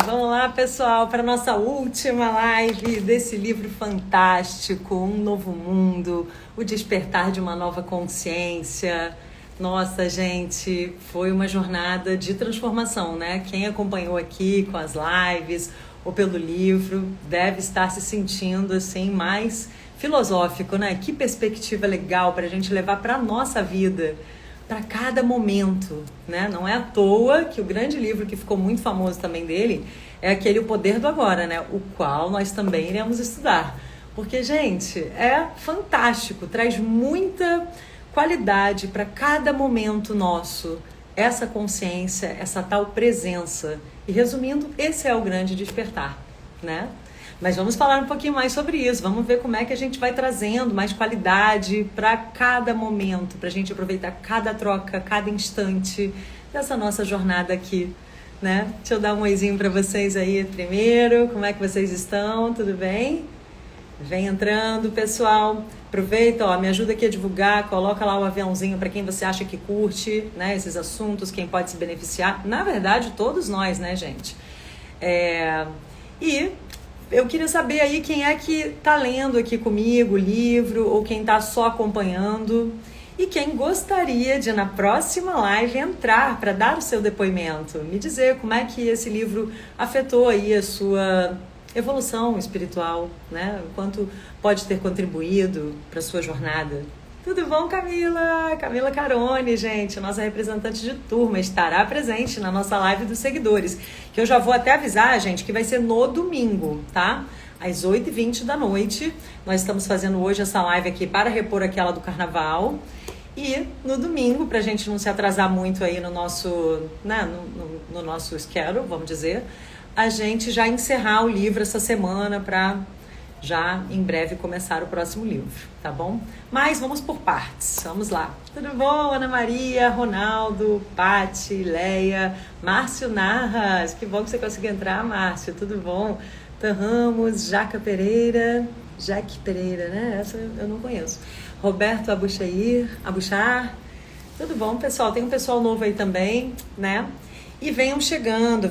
Vamos lá, pessoal, para nossa última live desse livro fantástico, Um Novo Mundo, o despertar de uma nova consciência. Nossa, gente, foi uma jornada de transformação, né? Quem acompanhou aqui com as lives ou pelo livro deve estar se sentindo assim mais filosófico, né? Que perspectiva legal para a gente levar para a nossa vida, para cada momento, né? Não é à toa que o grande livro que ficou muito famoso também dele é aquele O Poder do Agora, né? O qual nós também iremos estudar. Porque, gente, é fantástico, traz muita qualidade para cada momento nosso, essa consciência, essa tal presença. E resumindo, esse é o grande despertar, né? Mas vamos falar um pouquinho mais sobre isso, vamos ver como é que a gente vai trazendo mais qualidade para cada momento, para a gente aproveitar cada troca, cada instante dessa nossa jornada aqui, né? Deixa eu dar um oizinho para vocês aí primeiro, como é que vocês estão? Tudo bem? Vem entrando, pessoal. Aproveita, ó, me ajuda aqui a divulgar, coloca lá o aviãozinho para quem você acha que curte, né, esses assuntos, quem pode se beneficiar. Na verdade, todos nós, né, gente? E eu queria saber aí quem é que tá lendo aqui comigo o livro ou quem tá só acompanhando e quem gostaria de, na próxima live, entrar para dar o seu depoimento, me dizer como é que esse livro afetou aí a sua evolução espiritual, né? O quanto pode ter contribuído para a sua jornada. Tudo bom, Camila? Camila Carone, gente, nossa representante de turma, estará presente na nossa live dos seguidores, que eu já vou até avisar, gente, que vai ser no domingo, tá? Às 8h20 da noite. Nós estamos fazendo hoje essa live aqui para repor aquela do carnaval. E no domingo, pra gente não se atrasar muito aí no nosso, né, no nosso schedule, vamos dizer, a gente já encerrar o livro essa semana para já em breve começar o próximo livro, tá bom? Mas vamos por partes, vamos lá. Tudo bom, Ana Maria, Ronaldo, Pati, Leia, Márcio Narras, que bom que você conseguiu entrar, Márcio, tudo bom? Tan Ramos, Jaque Pereira, né? Essa eu não conheço. Roberto Abuchar, tudo bom, pessoal? Tem um pessoal novo aí também, né? E venham chegando,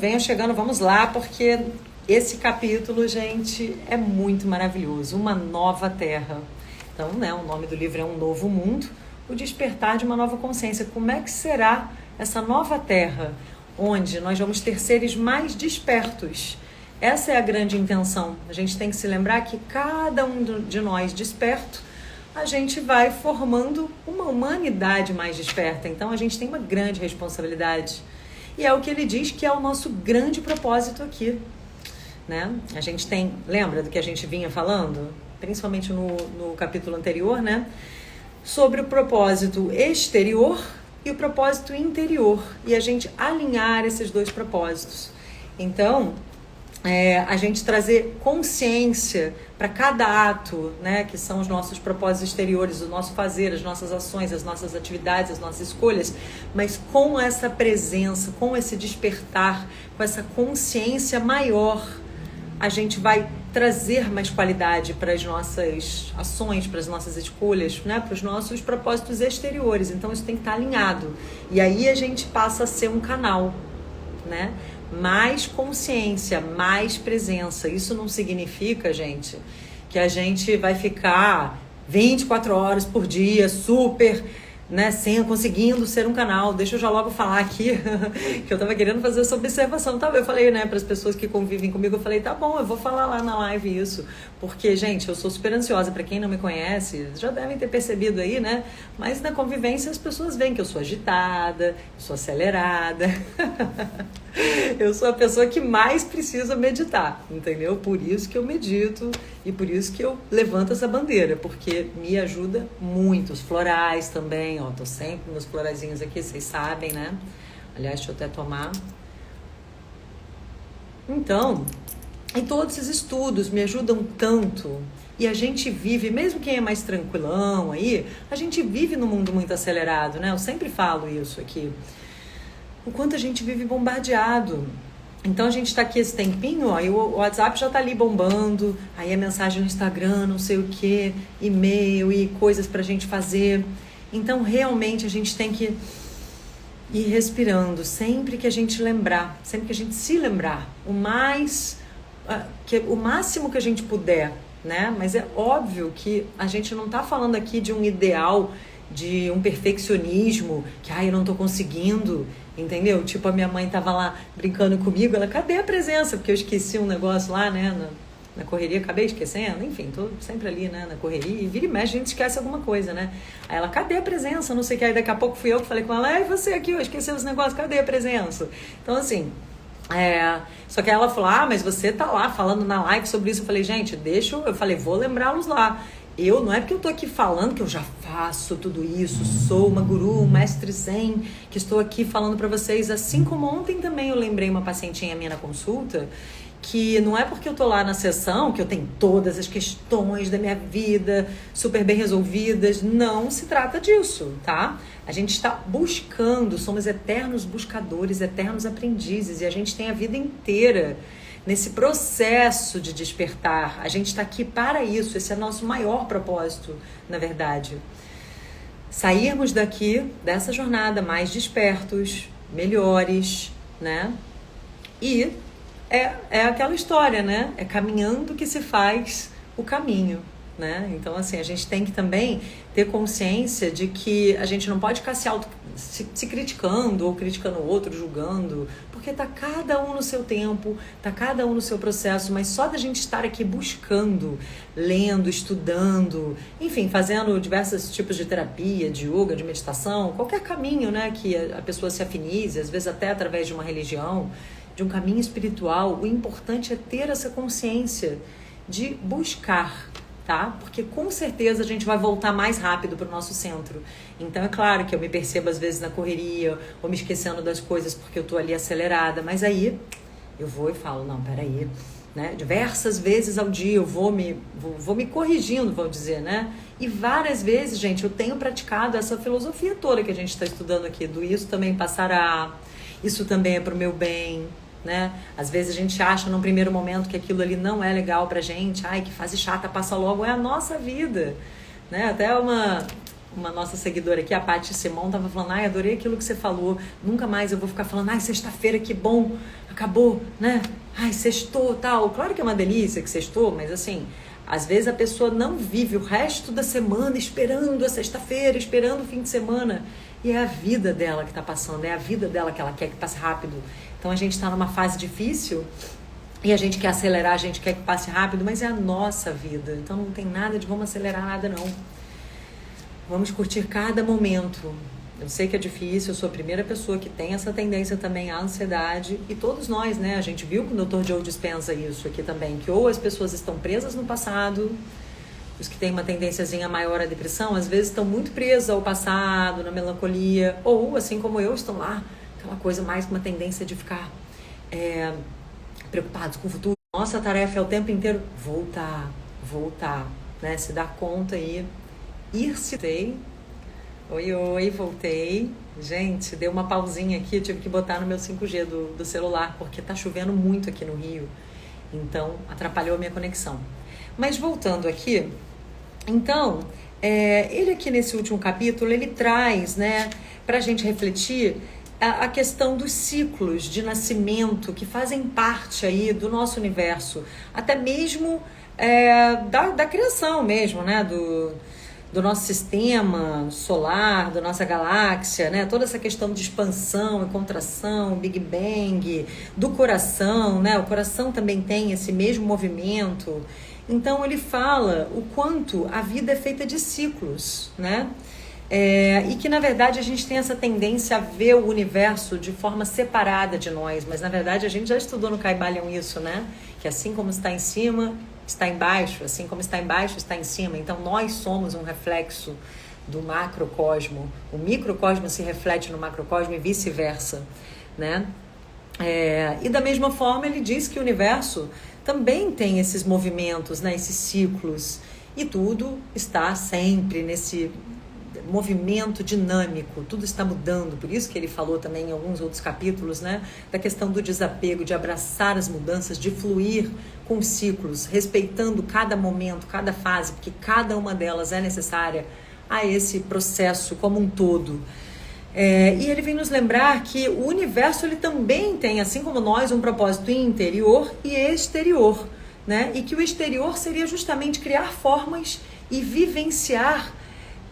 vamos lá, porque esse capítulo, gente, é muito maravilhoso. Uma nova terra. Então, né, o nome do livro é Um Novo Mundo, o despertar de uma nova consciência. Como é que será essa nova terra, onde nós vamos ter seres mais despertos? Essa é a grande intenção. A gente tem que se lembrar que cada um de nós desperto, a gente vai formando uma humanidade mais desperta. Então, a gente tem uma grande responsabilidade. E é o que ele diz que é o nosso grande propósito aqui, né? A gente tem, lembra do que a gente vinha falando? Principalmente no capítulo anterior, né? Sobre o propósito exterior e o propósito interior. E a gente alinhar esses dois propósitos. Então, a gente trazer consciência para cada ato, né, que são os nossos propósitos exteriores, o nosso fazer, as nossas ações, as nossas atividades, as nossas escolhas, mas com essa presença, com esse despertar, com essa consciência maior, a gente vai trazer mais qualidade para as nossas ações, para as nossas escolhas, né, para os nossos propósitos exteriores. Então isso tem que estar alinhado. E aí a gente passa a ser um canal, né? Mais consciência, mais presença. Isso não significa, gente, que a gente vai ficar 24 horas por dia super, né, conseguindo ser um canal. Deixa eu já logo falar aqui que eu tava querendo fazer essa observação, tá? Eu falei, né, para as pessoas que convivem comigo, eu falei, tá bom, eu vou falar lá na live isso, porque, gente, eu sou super ansiosa. Para quem não me conhece, já devem ter percebido aí, né? Mas na convivência as pessoas veem que eu sou agitada, sou acelerada. Eu sou a pessoa que mais precisa meditar, entendeu? Por isso que eu medito e por isso que eu levanto essa bandeira, porque me ajuda muito. Os florais também, ó, tô sempre meus floraizinhos aqui, vocês sabem, né? Aliás, deixa eu até tomar. Então, e todos esses estudos me ajudam tanto. E a gente vive, mesmo quem é mais tranquilão aí, a gente vive num mundo muito acelerado, né? Eu sempre falo isso aqui. O quanto a gente vive bombardeado. Então a gente está aqui esse tempinho, ó, e o WhatsApp já está ali bombando, aí a mensagem no Instagram, não sei o que, e-mail e coisas para a gente fazer. Então realmente a gente tem que E respirando, sempre que a gente lembrar, sempre que a gente se lembrar, o máximo que a gente puder, né? Mas é óbvio que a gente não está falando aqui de um ideal, de um perfeccionismo, que eu não tô conseguindo, entendeu? Tipo, a minha mãe tava lá brincando comigo, ela, cadê a presença? Porque eu esqueci um negócio lá, né, na correria, acabei esquecendo, enfim, tô sempre ali, né, na correria, e vira e mexe, a gente esquece alguma coisa, né? Aí ela, cadê a presença? Não sei o que, aí daqui a pouco fui eu que falei com ela, e você aqui, eu esqueci os negócios, cadê a presença? Então, assim, só que ela falou, mas você tá lá falando na live sobre isso. Eu falei, gente, eu falei, vou lembrá-los lá. Não é porque eu tô aqui falando que eu já faço tudo isso, sou uma guru, um mestre zen, que estou aqui falando pra vocês, assim como ontem também eu lembrei uma pacientinha minha na consulta, que não é porque eu tô lá na sessão que eu tenho todas as questões da minha vida super bem resolvidas, não se trata disso, tá? A gente está buscando, somos eternos buscadores, eternos aprendizes, e a gente tem a vida inteira nesse processo de despertar. A gente está aqui para isso, esse é nosso maior propósito, na verdade. Sairmos daqui, dessa jornada, mais despertos, melhores, né? E é aquela história, né? É caminhando que se faz o caminho, né? Então, assim, a gente tem que também ter consciência de que a gente não pode ficar se criticando ou criticando o outro, julgando, porque tá cada um no seu tempo, tá cada um no seu processo, mas só da gente estar aqui buscando, lendo, estudando, enfim, fazendo diversos tipos de terapia, de yoga, de meditação, qualquer caminho, né, que a pessoa se afinize, às vezes até através de uma religião, de um caminho espiritual, o importante é ter essa consciência de buscar, tá? Porque com certeza a gente vai voltar mais rápido para o nosso centro. Então é claro que eu me percebo às vezes na correria, ou me esquecendo das coisas porque eu tô ali acelerada, mas aí eu vou e falo, não, peraí, né? Diversas vezes ao dia eu vou me corrigindo, vamos dizer, né? E várias vezes, gente, eu tenho praticado essa filosofia toda que a gente está estudando aqui, do isso também passará, isso também é pro meu bem, né? Às vezes a gente acha num primeiro momento que aquilo ali não é legal pra gente, que fase chata, passa logo, é a nossa vida, né? Até uma nossa seguidora aqui, a Paty Simão, tava falando, adorei aquilo que você falou, nunca mais eu vou ficar falando, sexta-feira, que bom, acabou, né? Sextou, tal. Claro que é uma delícia que sextou, mas assim, às vezes a pessoa não vive o resto da semana esperando a sexta-feira, esperando o fim de semana, e é a vida dela que tá passando, é a vida dela que ela quer que passe rápido. Então a gente está numa fase difícil e a gente quer acelerar, a gente quer que passe rápido, mas é a nossa vida. Então não tem nada de vamos acelerar nada, não. Vamos curtir cada momento. Eu sei que é difícil, eu sou a primeira pessoa que tem essa tendência também à ansiedade. E todos nós, né? A gente viu que o Dr. Joe Dispenza isso aqui também, que ou as pessoas estão presas no passado, os que têm uma tendênciazinha maior à depressão, às vezes estão muito presas ao passado, na melancolia, ou assim como eu, estão lá, aquela coisa mais com uma tendência de ficar preocupados com o futuro. Nossa tarefa é o tempo inteiro voltar, né? Se dar conta e ir-se. Oi, voltei. Gente, deu uma pausinha aqui, eu tive que botar no meu 5G do celular, porque tá chovendo muito aqui no Rio, então atrapalhou a minha conexão. Mas voltando aqui, então, ele aqui nesse último capítulo, ele traz, né, pra gente refletir a questão dos ciclos de nascimento que fazem parte aí do nosso universo, até mesmo da criação mesmo, né, do nosso sistema solar, da nossa galáxia, né? Toda essa questão de expansão e contração, Big Bang, do coração, né? O coração também tem esse mesmo movimento. Então ele fala o quanto a vida é feita de ciclos, né? E que na verdade a gente tem essa tendência a ver o universo de forma separada de nós, mas na verdade a gente já estudou no Kybalion isso, né? Que assim como está em cima, está embaixo, assim como está embaixo, está em cima. Então nós somos um reflexo do macrocosmo, o microcosmo se reflete no macrocosmo e vice-versa, né? E da mesma forma ele diz que o universo também tem esses movimentos, né? Esses ciclos, e tudo está sempre nesse movimento dinâmico, tudo está mudando. Por isso que ele falou também em alguns outros capítulos, né, da questão do desapego, de abraçar as mudanças, de fluir com os ciclos, respeitando cada momento, cada fase, porque cada uma delas é necessária a esse processo como um todo. E ele vem nos lembrar que o universo ele também tem, assim como nós, um propósito interior e exterior, né? E que o exterior seria justamente criar formas e vivenciar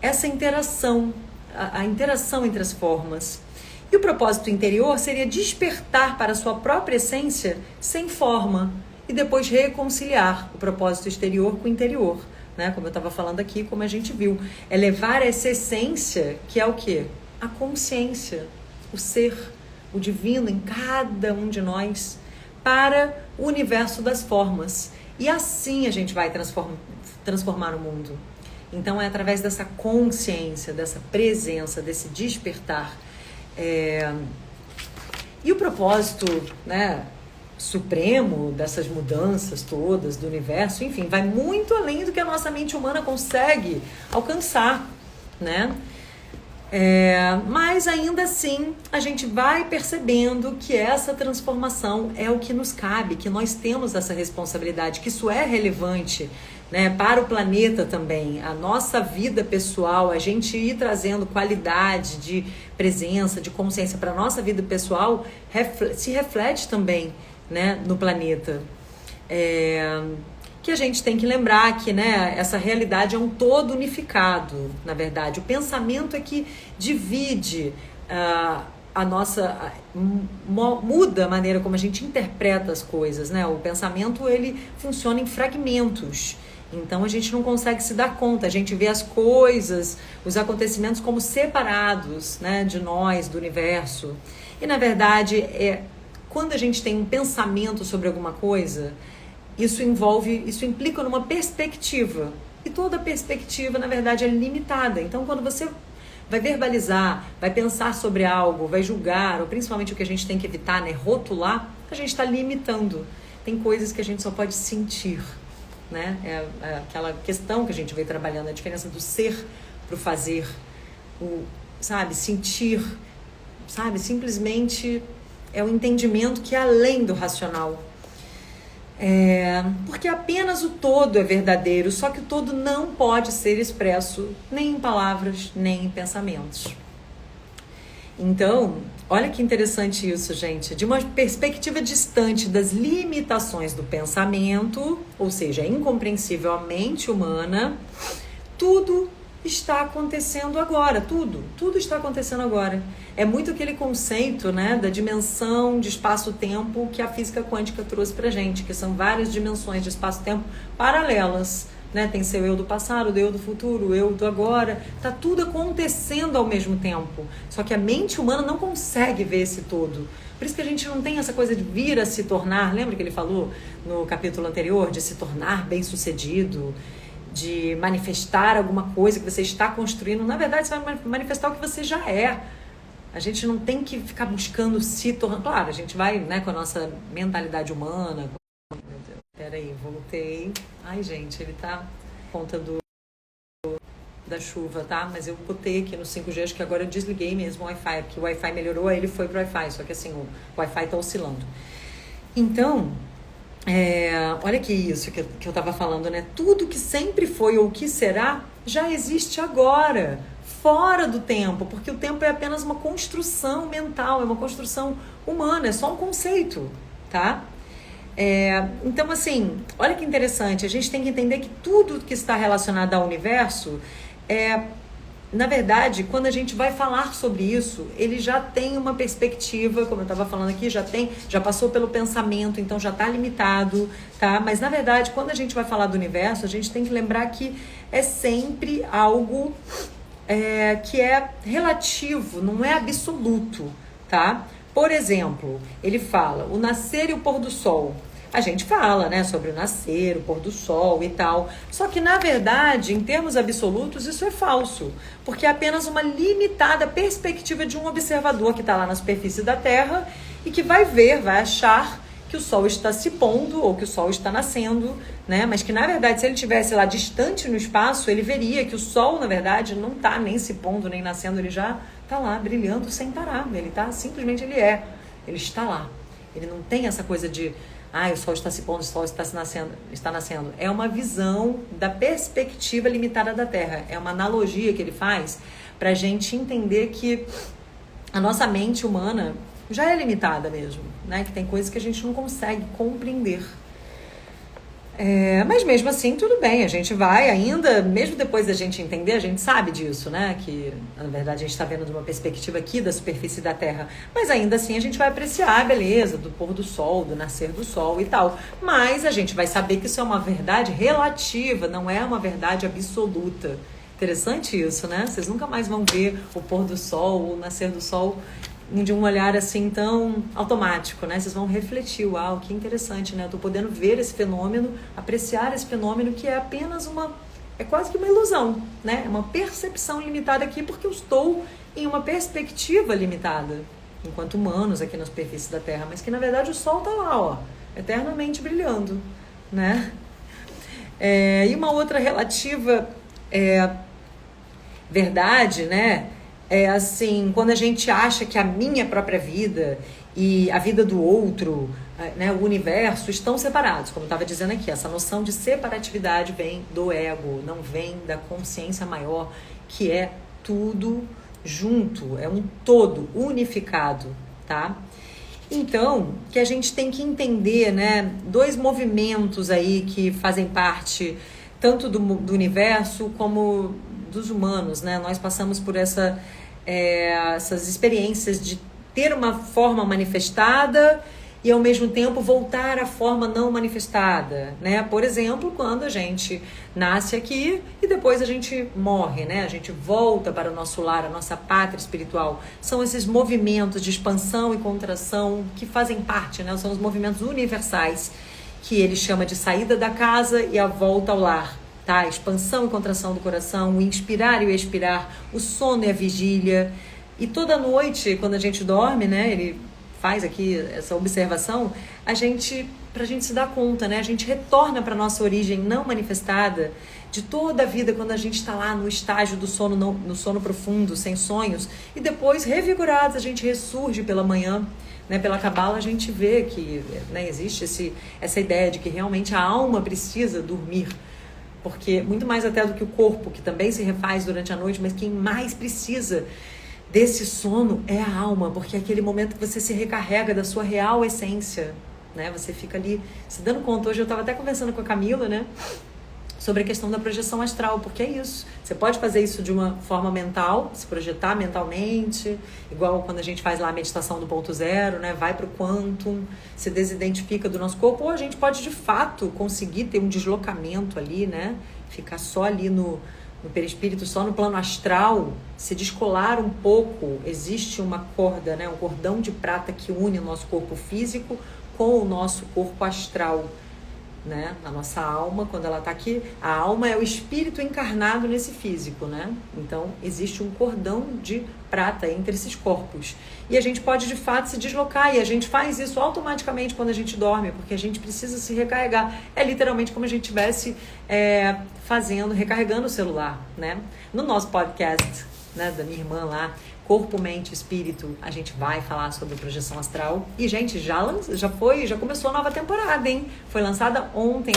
essa interação, a interação entre as formas. E o propósito interior seria despertar para a sua própria essência sem forma e depois reconciliar o propósito exterior com o interior, né? Como eu estava falando aqui, como a gente viu, é levar essa essência, que é o quê? A consciência, o ser, o divino em cada um de nós, para o universo das formas. E assim a gente vai transformar o mundo. Então é através dessa consciência, dessa presença, desse despertar. E o propósito, né, supremo dessas mudanças todas do universo, enfim, vai muito além do que a nossa mente humana consegue alcançar, né? Mas ainda assim a gente vai percebendo que essa transformação é o que nos cabe, que nós temos essa responsabilidade, que isso é relevante, né, para o planeta também, a nossa vida pessoal, a gente ir trazendo qualidade de presença, de consciência para a nossa vida pessoal, se reflete também, né, no planeta. Que a gente tem que lembrar que, né, essa realidade é um todo unificado, na verdade. O pensamento é que divide a nossa... muda a maneira como a gente interpreta as coisas, né? O pensamento, ele funciona em fragmentos. Então, a gente não consegue se dar conta. A gente vê as coisas, os acontecimentos como separados, né, de nós, do universo. E, na verdade, quando a gente tem um pensamento sobre alguma coisa... Isso implica numa perspectiva. E toda perspectiva, na verdade, é limitada. Então, quando você vai verbalizar, vai pensar sobre algo, vai julgar, ou principalmente o que a gente tem que evitar, né, rotular, a gente está limitando. Tem coisas que a gente só pode sentir, né? É aquela questão que a gente veio trabalhando, a diferença do ser para o fazer, sabe, sentir, sabe, simplesmente é um entendimento que é além do racional. Porque apenas o todo é verdadeiro, só que o todo não pode ser expresso nem em palavras, nem em pensamentos. Então, olha que interessante isso, gente. De uma perspectiva distante das limitações do pensamento, ou seja, incompreensível à mente humana, tudo está acontecendo agora, tudo está acontecendo agora. É muito aquele conceito, né, da dimensão de espaço-tempo que a física quântica trouxe pra gente, que são várias dimensões de espaço-tempo paralelas, né? Tem seu eu do passado, o eu do futuro, o eu do agora, tá tudo acontecendo ao mesmo tempo. Só que a mente humana não consegue ver esse todo. Por isso que a gente não tem essa coisa de vir a se tornar, lembra que ele falou no capítulo anterior, de se tornar bem-sucedido, de manifestar alguma coisa que você está construindo. Na verdade, você vai manifestar o que você já é. A gente não tem que ficar buscando se tornar. Claro, a gente vai, né, com a nossa mentalidade humana. Peraí, voltei. Ai, gente, ele tá por conta da chuva, tá? Mas eu botei aqui no 5G, acho que agora eu desliguei mesmo o Wi-Fi, porque o Wi-Fi melhorou, aí ele foi pro Wi-Fi, só que assim, o Wi-Fi tá oscilando. Então... olha que isso que eu tava falando, né? Tudo que sempre foi ou que será já existe agora, fora do tempo, porque o tempo é apenas uma construção mental, é uma construção humana, é só um conceito, tá? Então, assim, olha que interessante, a gente tem que entender que tudo que está relacionado ao universo na verdade, quando a gente vai falar sobre isso, ele já tem uma perspectiva, como eu estava falando aqui, já passou pelo pensamento, então já está limitado, tá? Mas, na verdade, quando a gente vai falar do universo, a gente tem que lembrar que é sempre algo que é relativo, não é absoluto, tá? Por exemplo, ele fala o nascer e o pôr do sol. A gente fala, né, sobre o nascer, o pôr do sol e tal. Só que, na verdade, em termos absolutos, isso é falso. Porque é apenas uma limitada perspectiva de um observador que está lá na superfície da Terra e que vai achar que o sol está se pondo ou que o sol está nascendo, né? Mas que, na verdade, se ele estivesse lá distante no espaço, ele veria que o sol, na verdade, não está nem se pondo, nem nascendo. Ele já está lá brilhando sem parar. Simplesmente ele está lá. Ele não tem essa coisa de... o sol está se pondo, o sol está nascendo. É uma visão da perspectiva limitada da Terra. É uma analogia que ele faz para a gente entender que a nossa mente humana já é limitada mesmo, né? Que tem coisas que a gente não consegue compreender. Mas mesmo assim, tudo bem, a gente vai ainda, mesmo depois da gente entender, a gente sabe disso, né? Que, na verdade, a gente está vendo de uma perspectiva aqui da superfície da Terra, mas ainda assim a gente vai apreciar a beleza do pôr do sol, do nascer do sol e tal. Mas a gente vai saber que isso é uma verdade relativa, não é uma verdade absoluta. Interessante isso, né? Vocês nunca mais vão ver o pôr do sol, o nascer do sol de um olhar assim tão automático, né? Vocês vão refletir, uau, que interessante, né? Eu tô podendo ver esse fenômeno, apreciar esse fenômeno que é apenas é quase que uma ilusão, né? É uma percepção limitada aqui porque eu estou em uma perspectiva limitada, enquanto humanos aqui na superfície da Terra, mas que na verdade o Sol tá lá, ó, eternamente brilhando, né? E uma outra relativa verdade, né? Assim, quando a gente acha que a minha própria vida e a vida do outro, né, o universo, estão separados. Como eu estava dizendo aqui, essa noção de separatividade vem do ego, não vem da consciência maior, que é tudo junto, é um todo unificado, tá? Então, que a gente tem que entender, né, dois movimentos aí que fazem parte tanto do universo como dos humanos, né? Nós passamos por essas experiências de ter uma forma manifestada e ao mesmo tempo voltar à forma não manifestada, né? Por exemplo, quando a gente nasce aqui e depois a gente morre, né? A gente volta para o nosso lar, a nossa pátria espiritual. São esses movimentos de expansão e contração que fazem parte, né? São os movimentos universais que ele chama de saída da casa e a volta ao lar. Tá? Expansão e contração do coração, o inspirar e o expirar, o sono e a vigília. E toda noite, quando a gente dorme, né, ele faz aqui essa observação, pra gente se dar conta, né, a gente retorna para nossa origem não manifestada de toda a vida, quando a gente está lá no estágio do sono, no sono profundo, sem sonhos, e depois, revigorados, a gente ressurge pela manhã. Né, pela Cabala a gente vê que, né, existe essa ideia de que realmente a alma precisa dormir, porque muito mais até do que o corpo, que também se refaz durante a noite, mas quem mais precisa desse sono é a alma, porque é aquele momento que você se recarrega da sua real essência, né? Você fica ali se dando conta. Hoje eu estava até conversando com a Camila, né, sobre a questão da projeção astral, porque é isso. Você pode fazer isso de uma forma mental, se projetar mentalmente, igual quando a gente faz lá a meditação do ponto zero, né? Vai para o quantum, se desidentifica do nosso corpo, ou a gente pode de fato conseguir ter um deslocamento ali, né? Ficar só ali no perispírito, só no plano astral, se descolar um pouco. Existe uma corda, né? Um cordão de prata que une o nosso corpo físico com o nosso corpo astral. Né? A nossa alma, quando ela está aqui, a alma é o espírito encarnado nesse físico, né? Então existe um cordão de prata entre esses corpos e a gente pode de fato se deslocar, e a gente faz isso automaticamente quando a gente dorme, porque a gente precisa se recarregar. É literalmente como a gente estivesse recarregando o celular, né? No nosso podcast, né, da minha irmã lá, Corpo, Mente, Espírito, a gente vai falar sobre projeção astral. E, gente, já começou a nova temporada, hein? Foi lançada ontem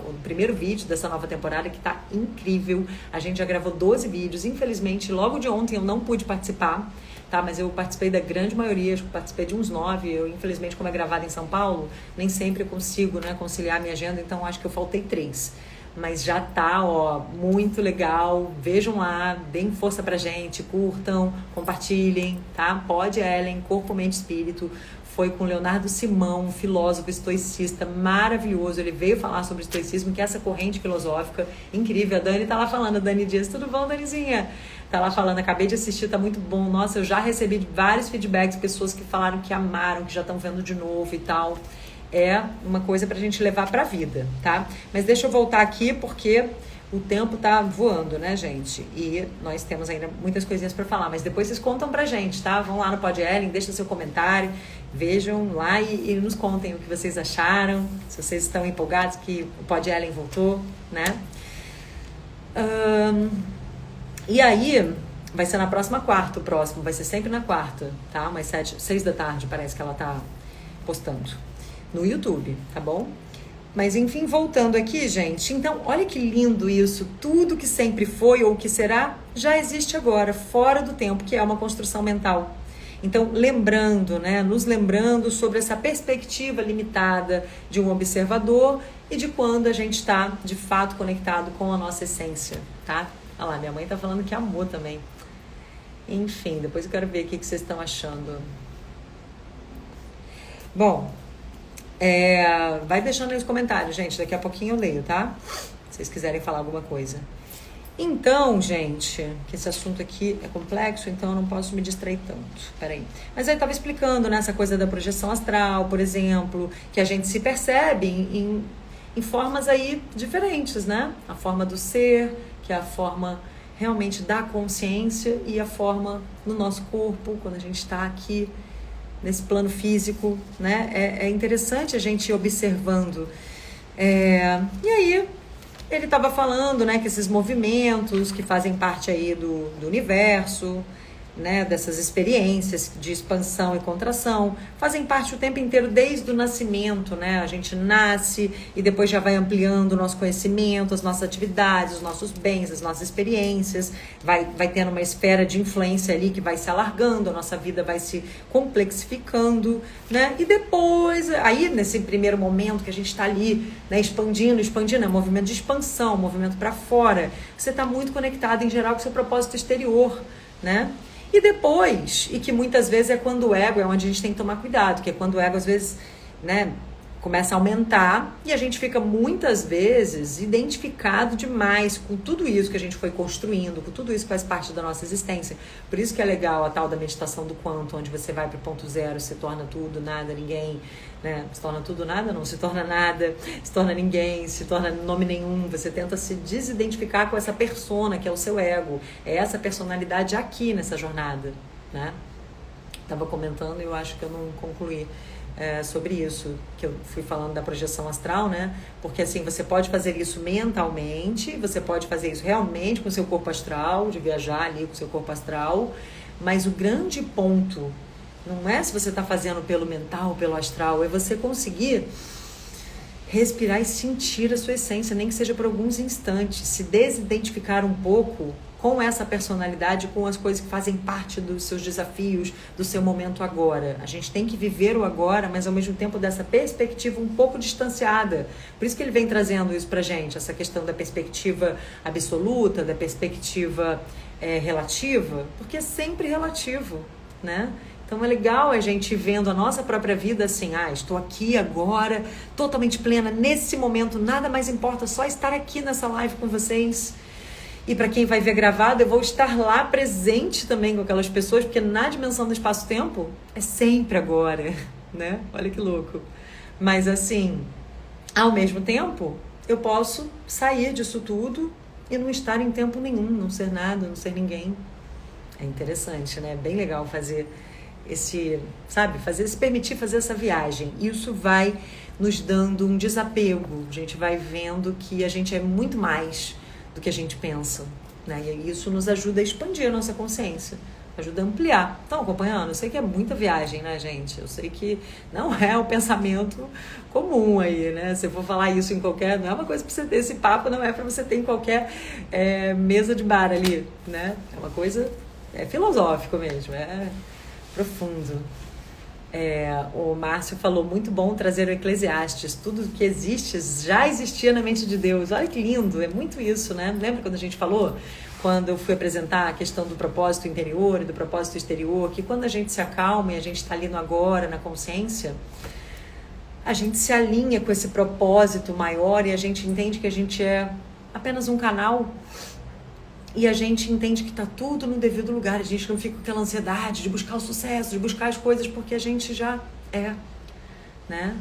o primeiro vídeo dessa nova temporada, que tá incrível. A gente já gravou 12 vídeos. Infelizmente, logo de ontem eu não pude participar, tá? Mas eu participei da grande maioria, acho que participei de uns 9. Eu, infelizmente, como é gravada em São Paulo, nem sempre eu consigo, né, conciliar a minha agenda, então acho que eu faltei 3. Mas já tá, ó, muito legal. Vejam lá, deem força pra gente, curtam, compartilhem, tá? Pode Ellen, Corpo, Mente, Espírito. Foi com Leonardo Simão, um filósofo estoicista maravilhoso. Ele veio falar sobre estoicismo, que é essa corrente filosófica incrível. A Dani tá lá falando, a Dani diz, tudo bom, Danizinha? Tá lá falando, acabei de assistir, tá muito bom. Nossa, eu já recebi vários feedbacks, pessoas que falaram que amaram, que já estão vendo de novo e tal. É uma coisa pra gente levar pra vida, tá? Mas deixa eu voltar aqui, porque o tempo tá voando, né, gente? E nós temos ainda muitas coisinhas pra falar, mas depois vocês contam pra gente, tá? Vão lá no Pod Ellen, deixa seu comentário, vejam lá e nos contem o que vocês acharam, se vocês estão empolgados que o Pod Ellen voltou, né? E aí, vai ser na próxima quarta, o próximo, vai ser sempre na quarta, tá? Umas 6 da tarde, parece que ela tá postando no YouTube, tá bom? Mas enfim, voltando aqui, gente, então olha que lindo isso, tudo que sempre foi ou que será já existe agora, fora do tempo, que é uma construção mental. Então, lembrando, né, nos lembrando sobre essa perspectiva limitada de um observador e de quando a gente está, de fato, conectado com a nossa essência, tá? Olha lá, minha mãe tá falando que amou também. Enfim, depois eu quero ver o que vocês estão achando. Bom, vai deixando aí os comentários, gente, daqui a pouquinho eu leio, tá? Se vocês quiserem falar alguma coisa. Então, gente, que esse assunto aqui é complexo, então eu não posso me distrair tanto. Peraí. Mas aí eu tava explicando, né, essa coisa da projeção astral, por exemplo, que a gente se percebe em formas aí diferentes, né? A forma do ser, que é a forma realmente da consciência, e a forma no nosso corpo, quando a gente está aqui nesse plano físico, né? É interessante a gente ir observando. E aí, ele estava falando, né, que esses movimentos que fazem parte aí do universo, né, dessas experiências de expansão e contração, fazem parte o tempo inteiro desde o nascimento, né? A gente nasce e depois já vai ampliando o nosso conhecimento, as nossas atividades, os nossos bens, as nossas experiências, vai tendo uma esfera de influência ali que vai se alargando, a nossa vida vai se complexificando, né? E depois, aí nesse primeiro momento que a gente está ali, né, expandindo, é um movimento de expansão, um movimento para fora, você está muito conectado em geral com o seu propósito exterior, né? E depois, e que muitas vezes é quando o ego, é onde a gente tem que tomar cuidado, que é quando o ego às vezes, né, começa a aumentar e a gente fica muitas vezes identificado demais com tudo isso que a gente foi construindo, com tudo isso que faz parte da nossa existência. Por isso que é legal a tal da meditação do quanto, onde você vai para o ponto zero, se torna tudo, nada, ninguém, né? Se torna tudo, nada, não se torna nada, se torna ninguém, se torna nome nenhum. Você tenta se desidentificar com essa persona que é o seu ego. É essa personalidade aqui nessa jornada, né? Estava comentando e eu acho que eu não concluí sobre isso, que eu fui falando da projeção astral, né? Porque assim, você pode fazer isso mentalmente, você pode fazer isso realmente com o seu corpo astral, de viajar ali com o seu corpo astral, mas o grande ponto não é se você está fazendo pelo mental, pelo astral, é você conseguir respirar e sentir a sua essência, nem que seja por alguns instantes, se desidentificar um pouco com essa personalidade, com as coisas que fazem parte dos seus desafios, do seu momento agora. A gente tem que viver o agora, mas ao mesmo tempo dessa perspectiva um pouco distanciada. Por isso que ele vem trazendo isso pra gente, essa questão da perspectiva absoluta, da perspectiva relativa, porque é sempre relativo, né? Então é legal a gente vendo a nossa própria vida assim, estou aqui agora, totalmente plena, nesse momento, nada mais importa, só estar aqui nessa live com vocês. E para quem vai ver gravado, eu vou estar lá presente também com aquelas pessoas, porque na dimensão do espaço-tempo é sempre agora, né? Olha que louco. Mas assim, ao mesmo tempo, eu posso sair disso tudo e não estar em tempo nenhum, não ser nada, não ser ninguém. É interessante, né? É bem legal fazer se permitir fazer essa viagem. Isso vai nos dando um desapego. A gente vai vendo que a gente é muito mais do que a gente pensa, né? E isso nos ajuda a expandir a nossa consciência, ajuda a ampliar. Estão acompanhando? Eu sei que é muita viagem, né, gente? Eu sei que não é o pensamento comum aí, né? Se eu for falar isso em qualquer... Não é uma coisa para você ter esse papo, não é para você ter em qualquer mesa de bar ali, né? É uma coisa filosófico mesmo, é profundo. O Márcio falou, muito bom trazer o Eclesiastes, tudo que existe já existia na mente de Deus. Olha que lindo, é muito isso, né? Lembra quando a gente falou, quando eu fui apresentar a questão do propósito interior e do propósito exterior, que quando a gente se acalma e a gente está ali no agora, na consciência, a gente se alinha com esse propósito maior e a gente entende que a gente é apenas um canal. E a gente entende que está tudo no devido lugar. A gente não fica com aquela ansiedade de buscar o sucesso, de buscar as coisas, porque a gente já é, né?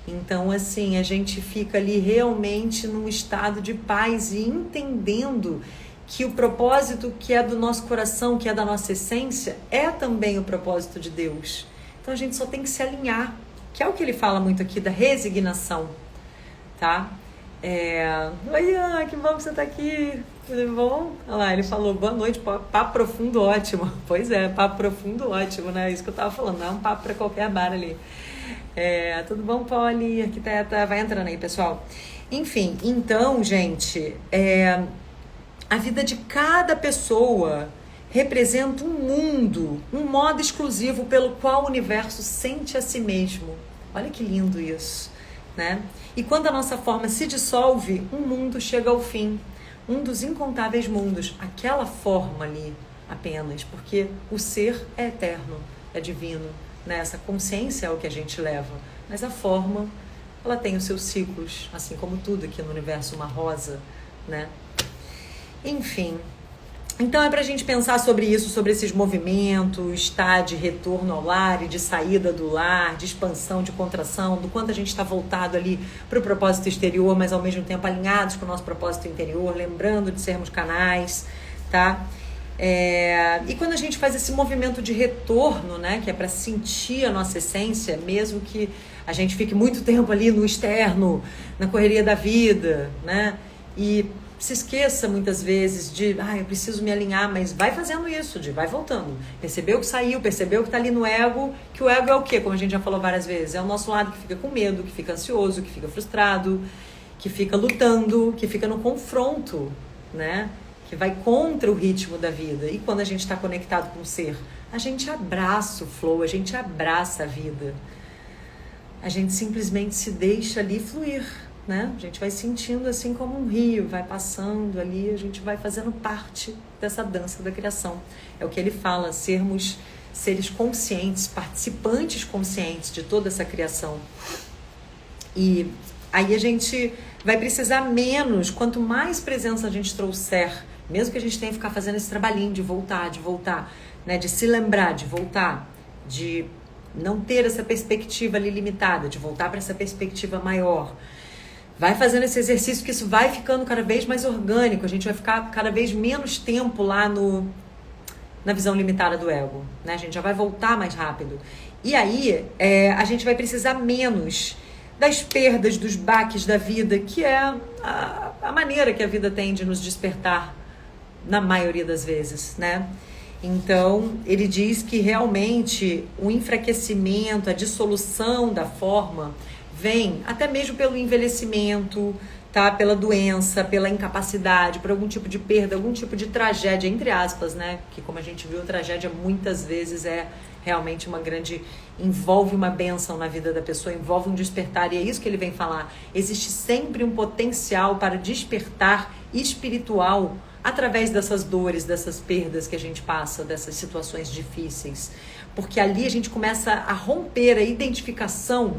Então, assim, a gente fica ali realmente num estado de paz e entendendo que o propósito que é do nosso coração, que é da nossa essência, é também o propósito de Deus. Então, a gente só tem que se alinhar, que é o que ele fala muito aqui da resignação, tá? Oi, Ian, que bom que você tá aqui. Tudo bom? Olha lá, ele falou, boa noite, papo profundo ótimo. Pois é, papo profundo ótimo, né? Isso que eu tava falando, não é um papo pra qualquer bar ali. Tudo bom, Polly, arquiteta? Vai entrando aí, pessoal. Enfim, então, gente, A vida de cada pessoa representa um mundo, um modo exclusivo pelo qual o universo sente a si mesmo. Olha que lindo isso, né? E quando a nossa forma se dissolve, um mundo chega ao fim. Um dos incontáveis mundos, aquela forma ali apenas, porque o ser é eterno, é divino, né? Essa consciência é o que a gente leva, mas a forma, ela tem os seus ciclos, assim como tudo aqui no universo, uma rosa, né? Enfim, então é pra gente pensar sobre isso, sobre esses movimentos, tá? De retorno ao lar e de saída do lar, de expansão, de contração, do quanto a gente está voltado ali para o propósito exterior, mas ao mesmo tempo alinhados com o nosso propósito interior, lembrando de sermos canais, tá? E quando a gente faz esse movimento de retorno, né, que é para sentir a nossa essência, mesmo que a gente fique muito tempo ali no externo, na correria da vida, né, e se esqueça muitas vezes de, eu preciso me alinhar, mas vai fazendo isso, vai voltando. Percebeu que saiu, percebeu que tá ali no ego, que o ego é o quê? Como a gente já falou várias vezes, é o nosso lado que fica com medo, que fica ansioso, que fica frustrado, que fica lutando, que fica no confronto, né? Que vai contra o ritmo da vida. E quando a gente está conectado com o ser, a gente abraça o flow, a gente abraça a vida. A gente simplesmente se deixa ali fluir, né? A gente vai sentindo assim como um rio, vai passando ali, a gente vai fazendo parte dessa dança da criação. É o que ele fala, sermos seres conscientes, participantes conscientes de toda essa criação. E aí a gente vai precisar menos, quanto mais presença a gente trouxer, mesmo que a gente tenha que ficar fazendo esse trabalhinho de voltar, né? De se lembrar, de voltar, de não ter essa perspectiva ali limitada, de voltar para essa perspectiva maior. Vai fazendo esse exercício que isso vai ficando cada vez mais orgânico, a gente vai ficar cada vez menos tempo lá na visão limitada do ego, né? A gente já vai voltar mais rápido. E aí a gente vai precisar menos das perdas, dos baques da vida, que é a maneira que a vida tem de nos despertar na maioria das vezes, né? Então, ele diz que realmente o enfraquecimento, a dissolução da forma vem até mesmo pelo envelhecimento, tá? Pela doença, pela incapacidade, por algum tipo de perda, algum tipo de tragédia, entre aspas, né? Que como a gente viu, a tragédia muitas vezes é realmente uma grande... envolve uma bênção na vida da pessoa, envolve um despertar, e é isso que ele vem falar. Existe sempre um potencial para despertar espiritual através dessas dores, dessas perdas que a gente passa, dessas situações difíceis. Porque ali a gente começa a romper a identificação,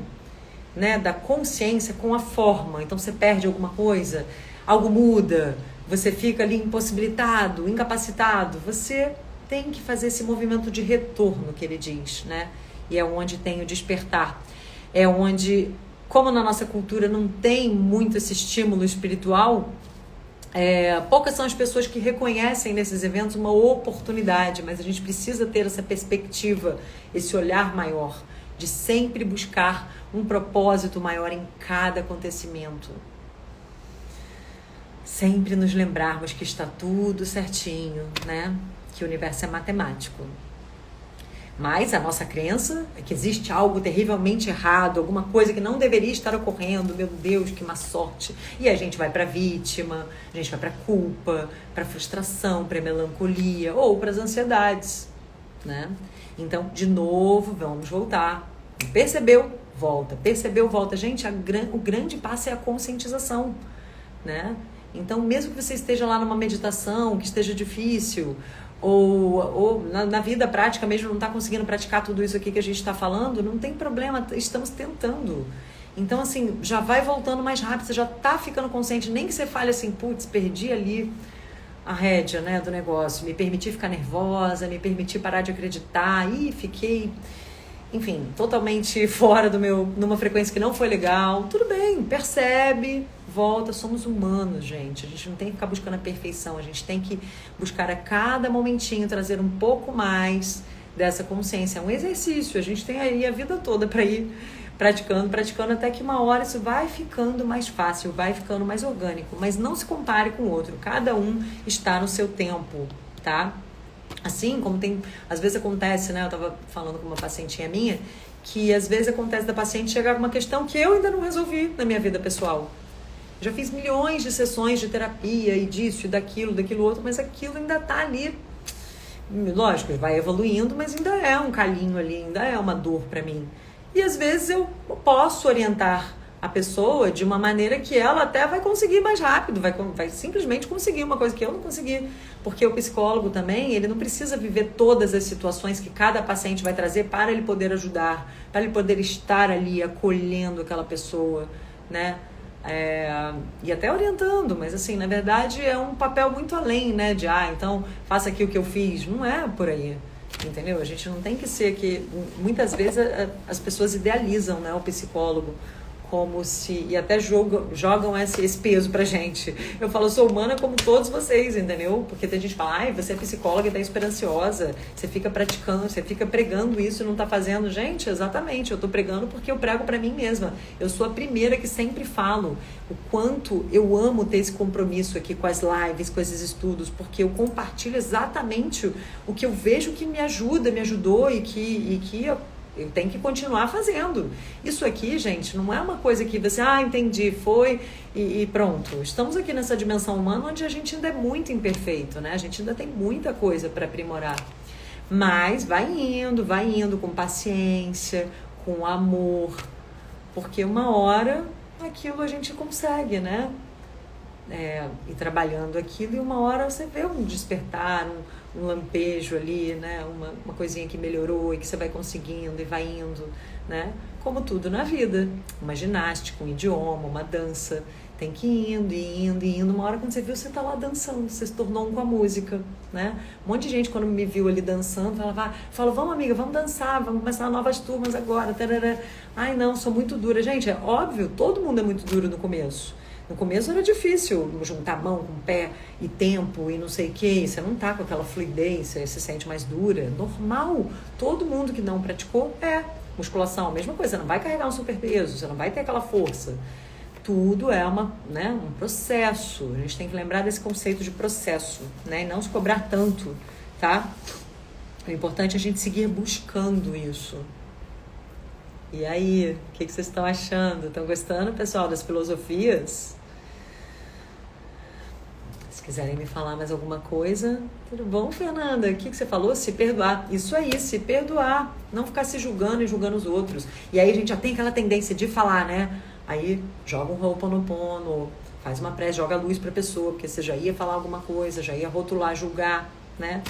né, da consciência com a forma. Então você perde alguma coisa, algo muda, você fica ali impossibilitado, incapacitado. Você tem que fazer esse movimento de retorno que ele diz, né? E é onde tem o despertar. É onde, como na nossa cultura não tem muito esse estímulo espiritual, poucas são as pessoas que reconhecem nesses eventos uma oportunidade, mas a gente precisa ter essa perspectiva, esse olhar maior, de sempre buscar um propósito maior em cada acontecimento. Sempre nos lembrarmos que está tudo certinho, né? Que o universo é matemático. Mas a nossa crença é que existe algo terrivelmente errado, alguma coisa que não deveria estar ocorrendo, meu Deus, que má sorte. E a gente vai para a vítima, a gente vai para a culpa, para a frustração, para a melancolia ou para as ansiedades, né? Então, de novo, vamos voltar. Percebeu? Volta. Percebeu? Volta. Gente, o grande passo é a conscientização, né? Então, mesmo que você esteja lá numa meditação, que esteja difícil, ou na vida prática mesmo não está conseguindo praticar tudo isso aqui que a gente está falando, não tem problema, estamos tentando. Então, assim, já vai voltando mais rápido, você já está ficando consciente, nem que você fale assim, putz, perdi ali a rédea, né, do negócio, me permiti ficar nervosa, me permiti parar de acreditar, fiquei, enfim, totalmente fora numa frequência que não foi legal. Tudo bem, percebe, volta, somos humanos, gente. A gente não tem que ficar buscando a perfeição, a gente tem que buscar a cada momentinho trazer um pouco mais dessa consciência. É um exercício, a gente tem aí a vida toda para ir praticando até que uma hora isso vai ficando mais fácil, vai ficando mais orgânico, mas não se compare com o outro, cada um está no seu tempo, tá? Assim como às vezes acontece, né? Eu tava falando com uma pacientinha minha, que às vezes acontece da paciente chegar com uma questão que eu ainda não resolvi na minha vida pessoal. Já fiz milhões de sessões de terapia e disso, e daquilo outro, mas aquilo ainda tá ali. Lógico, vai evoluindo, mas ainda é um calinho ali, ainda é uma dor para mim. E às vezes eu posso orientar a pessoa de uma maneira que ela até vai conseguir mais rápido, vai simplesmente conseguir uma coisa que eu não consegui. Porque o psicólogo também, ele não precisa viver todas as situações que cada paciente vai trazer para ele poder ajudar, para ele poder estar ali acolhendo aquela pessoa, né? E até orientando, mas assim, na verdade é um papel muito além, né? De, então faça aqui o que eu fiz. Não é por aí, entendeu? A gente não tem que ser que... Muitas vezes as pessoas idealizam, né, o psicólogo como se... E até jogam esse peso pra gente. Eu falo, eu sou humana como todos vocês, entendeu? Porque tem gente que fala, você é psicóloga e tá super ansiosa, você fica praticando, você fica pregando isso e não tá fazendo. Gente, exatamente, eu tô pregando porque eu prego pra mim mesma. Eu sou a primeira que sempre falo o quanto eu amo ter esse compromisso aqui com as lives, com esses estudos, porque eu compartilho exatamente o que eu vejo que me ajuda, me ajudou e que eu tenho que continuar fazendo. Isso aqui, gente, não é uma coisa que você, entendi, foi e pronto. Estamos aqui nessa dimensão humana onde a gente ainda é muito imperfeito, né? A gente ainda tem muita coisa para aprimorar. Mas vai indo com paciência, com amor, porque uma hora aquilo a gente consegue, né? E trabalhando aquilo, e uma hora você vê um despertar, um lampejo ali, né? Uma coisinha que melhorou e que você vai conseguindo e vai indo, né? Como tudo na vida, uma ginástica, um idioma, uma dança, tem que ir indo, uma hora quando você viu, você tá lá dançando, você se tornou um com a música, né? Um monte de gente quando me viu ali dançando, falava, vamos amiga, vamos dançar, vamos começar novas turmas agora, tarará. Ai não, sou muito dura. Gente, é óbvio, todo mundo é muito duro no começo. No começo era difícil juntar mão com pé e tempo e não sei o que. Você não tá com aquela fluidez, você se sente mais dura. Normal. Todo mundo que não praticou musculação. A mesma coisa, você não vai carregar um superpeso, você não vai ter aquela força. Tudo é um processo. A gente tem que lembrar desse conceito de processo, né? E não se cobrar tanto, tá? O importante é a gente seguir buscando isso. E aí, o que vocês estão achando? Estão gostando, pessoal, das filosofias? Se quiserem me falar mais alguma coisa, tudo bom, Fernanda? O que você falou? Se perdoar. Isso aí, se perdoar. Não ficar se julgando e julgando os outros. E aí a gente já tem aquela tendência de falar, né? Aí joga um Ho'oponopono, faz uma prece, joga a luz pra pessoa, porque você já ia falar alguma coisa, já ia rotular, julgar, né?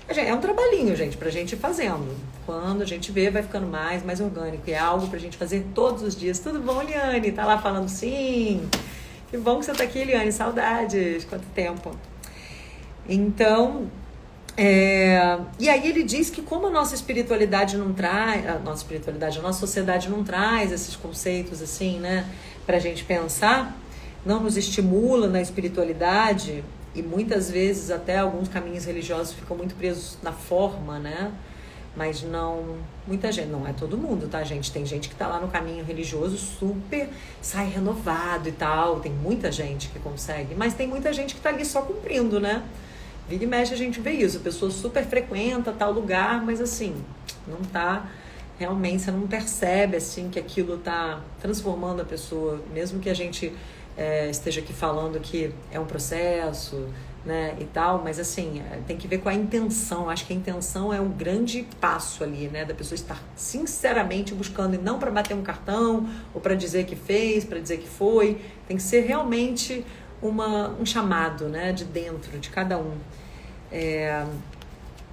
É um trabalhinho, gente, pra gente ir fazendo. Quando a gente vê, vai ficando mais orgânico. E é algo pra gente fazer todos os dias. Tudo bom, Liane? Tá lá falando sim. Que bom que você tá aqui, Liane. Saudades. Quanto tempo. Então, e aí ele diz que como a nossa espiritualidade não traz, a nossa sociedade não traz esses conceitos assim, né? Pra gente pensar, não nos estimula na espiritualidade. E muitas vezes até alguns caminhos religiosos ficam muito presos na forma, né? Mas muita gente, não é todo mundo, tá, gente? Tem gente que tá lá no caminho religioso super, sai renovado e tal. Tem muita gente que consegue, mas tem muita gente que tá ali só cumprindo, né? Vira e mexe a gente vê isso. A pessoa super frequenta tal lugar, mas assim, não tá... Realmente você não percebe, assim, que aquilo tá transformando a pessoa. Mesmo que a gente... esteja aqui falando que é um processo, né, e tal, mas assim, tem que ver com a intenção. Acho que a intenção é um grande passo ali, né, da pessoa estar sinceramente buscando, e não para bater um cartão, ou para dizer que fez, para dizer que foi. Tem que ser realmente um chamado, né, de dentro, de cada um.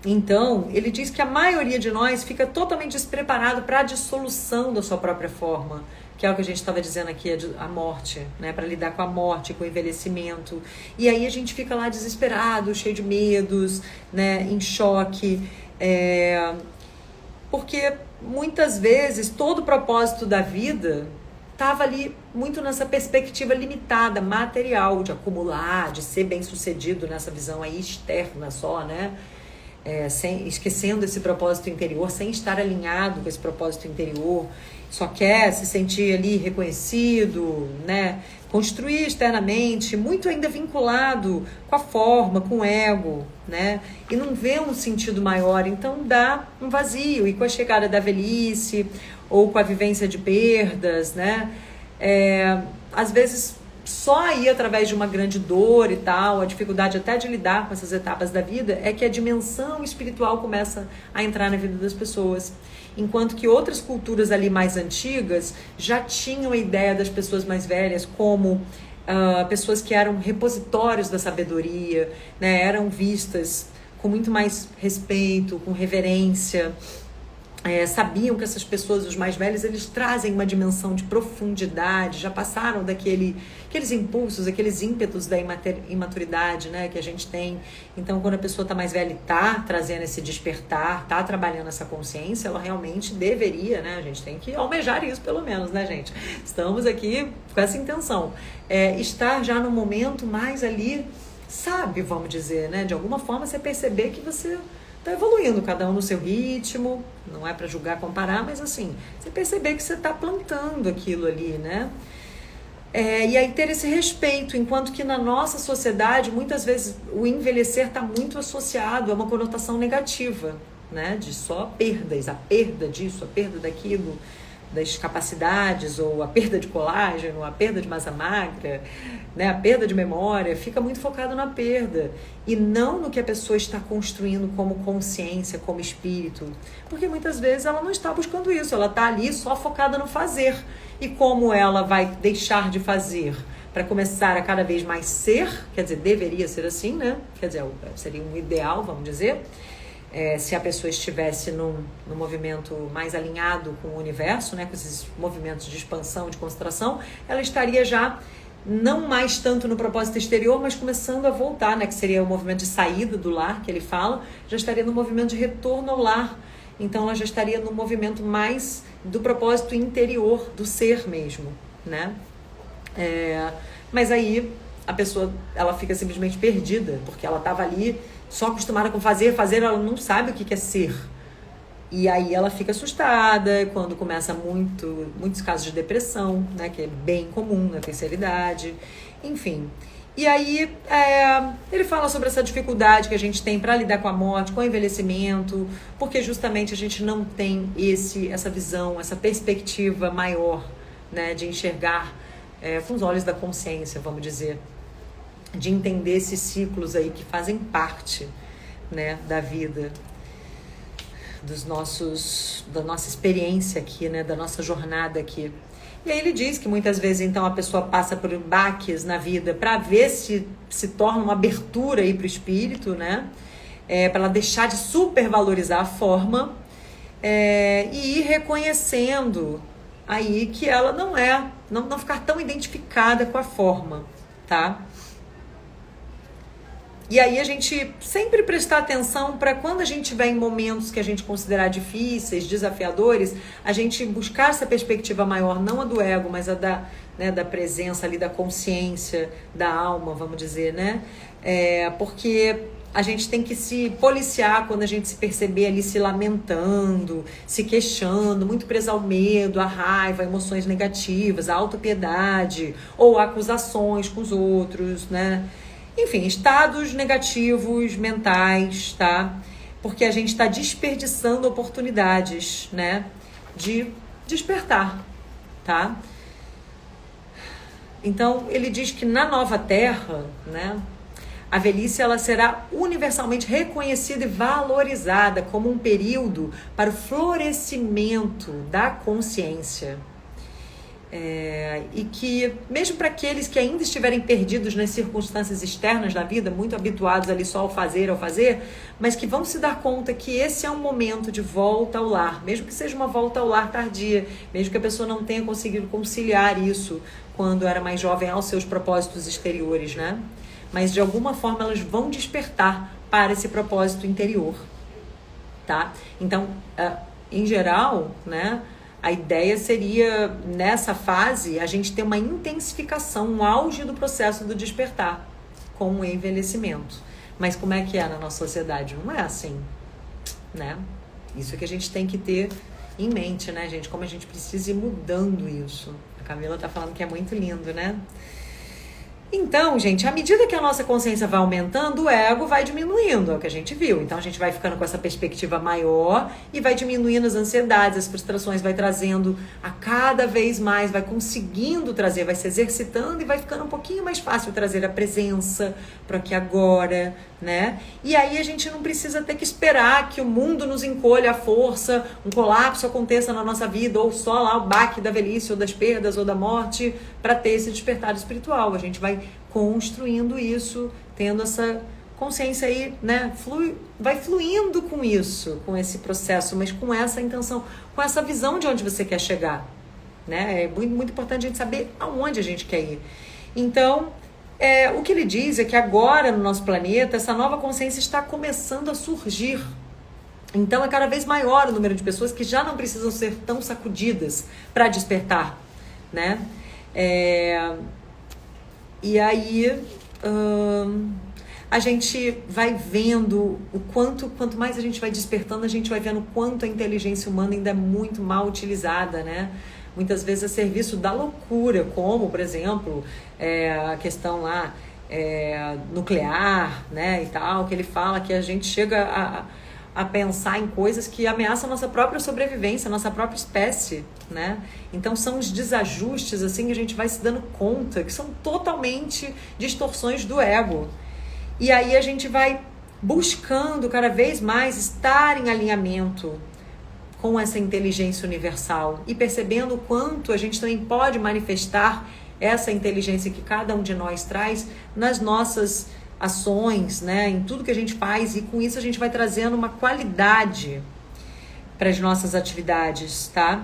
Então, ele diz que a maioria de nós fica totalmente despreparado para a dissolução da sua própria forma, que é o que a gente estava dizendo aqui, a morte, né? Para lidar com a morte, com o envelhecimento. E aí a gente fica lá desesperado, cheio de medos, né? Em choque. Porque muitas vezes todo o propósito da vida estava ali muito nessa perspectiva limitada, material, de acumular, de ser bem-sucedido nessa visão aí externa só, né? Esquecendo esse propósito interior, sem estar alinhado com esse propósito interior, só quer se sentir ali reconhecido, né? Construir externamente, muito ainda vinculado com a forma, com o ego, né? E não vê um sentido maior, então dá um vazio. E com a chegada da velhice, ou com a vivência de perdas, né? Às vezes só aí, através de uma grande dor e tal, a dificuldade até de lidar com essas etapas da vida, é que a dimensão espiritual começa a entrar na vida das pessoas. Enquanto que outras culturas ali mais antigas já tinham a ideia das pessoas mais velhas como pessoas que eram repositórios da sabedoria, né? Eram vistas com muito mais respeito, com reverência. Sabiam que essas pessoas, os mais velhos, eles trazem uma dimensão de profundidade, já passaram aqueles impulsos, aqueles ímpetos da imaturidade, né, que a gente tem. Então, quando a pessoa está mais velha e está trazendo esse despertar, está trabalhando essa consciência, ela realmente deveria, né, a gente tem que almejar isso pelo menos, né, gente? Estamos aqui com essa intenção. Estar já no momento mais ali, sabe, vamos dizer, né, de alguma forma você perceber que você está evoluindo, cada um no seu ritmo, não é para julgar, comparar, mas assim, você perceber que você está plantando aquilo ali, né? E aí ter esse respeito, enquanto que na nossa sociedade, muitas vezes, o envelhecer está muito associado a uma conotação negativa, né? De só perdas, a perda disso, a perda daquilo, das capacidades, ou a perda de colágeno, a perda de massa magra, né, a perda de memória, fica muito focado na perda e não no que a pessoa está construindo como consciência, como espírito, porque muitas vezes ela não está buscando isso, ela está ali só focada no fazer. E como ela vai deixar de fazer para começar a cada vez mais ser, quer dizer, deveria ser assim, né? Quer dizer, seria um ideal, vamos dizer. Se a pessoa estivesse num movimento mais alinhado com o universo, né, com esses movimentos de expansão, de concentração, ela estaria já não mais tanto no propósito exterior, mas começando a voltar, né, que seria o movimento de saída do lar, que ele fala, já estaria no movimento de retorno ao lar. Então ela já estaria no movimento mais do propósito interior, do ser mesmo, né? Mas aí a pessoa, ela fica simplesmente perdida, porque ela estava ali só acostumada com fazer, ela não sabe o que é ser. E aí ela fica assustada quando começa muitos casos de depressão, né, que é bem comum na terceira idade, enfim. E aí ele fala sobre essa dificuldade que a gente tem para lidar com a morte, com o envelhecimento, porque justamente a gente não tem essa visão, essa perspectiva maior, né, de enxergar com os olhos da consciência, vamos dizer, de entender esses ciclos aí que fazem parte, né, da vida, da nossa experiência aqui, né, da nossa jornada aqui. E aí ele diz que muitas vezes então a pessoa passa por baques na vida para ver se torna uma abertura aí para o espírito, né, para ela deixar de supervalorizar a forma e ir reconhecendo aí que ela não ficar tão identificada com a forma, tá? E aí a gente sempre prestar atenção para quando a gente estiver em momentos que a gente considerar difíceis, desafiadores, a gente buscar essa perspectiva maior, não a do ego, mas a da presença ali, da consciência, da alma, vamos dizer, né? Porque a gente tem que se policiar quando a gente se perceber ali se lamentando, se queixando, muito preso ao medo, à raiva, a emoções negativas, à autopiedade ou acusações com os outros, né? Enfim, estados negativos mentais, tá? Porque a gente está desperdiçando oportunidades, né, de despertar, tá? Então, ele diz que na nova terra, né, a velhice ela será universalmente reconhecida e valorizada como um período para o florescimento da consciência. E que, mesmo para aqueles que ainda estiverem perdidos nas circunstâncias externas da vida, muito habituados ali só ao fazer, mas que vão se dar conta que esse é um momento de volta ao lar, mesmo que seja uma volta ao lar tardia, mesmo que a pessoa não tenha conseguido conciliar isso quando era mais jovem aos seus propósitos exteriores, né? Mas de alguma forma elas vão despertar para esse propósito interior, tá? Então, em geral, né, a ideia seria, nessa fase, a gente ter uma intensificação, um auge do processo do despertar com o envelhecimento. Mas como é que é na nossa sociedade? Não é assim, né? Isso que a gente tem que ter em mente, né, gente? Como a gente precisa ir mudando isso. A Camila tá falando que é muito lindo, né? Então, gente, à medida que a nossa consciência vai aumentando, o ego vai diminuindo, é o que a gente viu. Então, a gente vai ficando com essa perspectiva maior e vai diminuindo as ansiedades, as frustrações, vai trazendo a cada vez mais, vai conseguindo trazer, vai se exercitando e vai ficando um pouquinho mais fácil trazer a presença para aqui agora, né? E aí a gente não precisa ter que esperar que o mundo nos encolha à força, um colapso aconteça na nossa vida, ou só lá o baque da velhice, ou das perdas, ou da morte, para ter esse despertar espiritual. A gente vai construindo isso, tendo essa consciência aí, né? Vai fluindo com isso, com esse processo, mas com essa intenção, com essa visão de onde você quer chegar, né? É muito, muito importante a gente saber aonde a gente quer ir. Então, o que ele diz é que agora no nosso planeta, essa nova consciência está começando a surgir. Então, é cada vez maior o número de pessoas que já não precisam ser tão sacudidas para despertar, né? E aí a gente vai vendo quanto mais a gente vai despertando, a gente vai vendo o quanto a inteligência humana ainda é muito mal utilizada, né? Muitas vezes a serviço da loucura, como, por exemplo, a questão lá nuclear, né, e tal, que ele fala que a gente chega a pensar em coisas que ameaçam a nossa própria sobrevivência, a nossa própria espécie, né? Então são os desajustes assim que a gente vai se dando conta que são totalmente distorções do ego. E aí a gente vai buscando cada vez mais estar em alinhamento com essa inteligência universal e percebendo o quanto a gente também pode manifestar essa inteligência que cada um de nós traz nas nossas ações, né, em tudo que a gente faz, e com isso a gente vai trazendo uma qualidade para as nossas atividades, tá?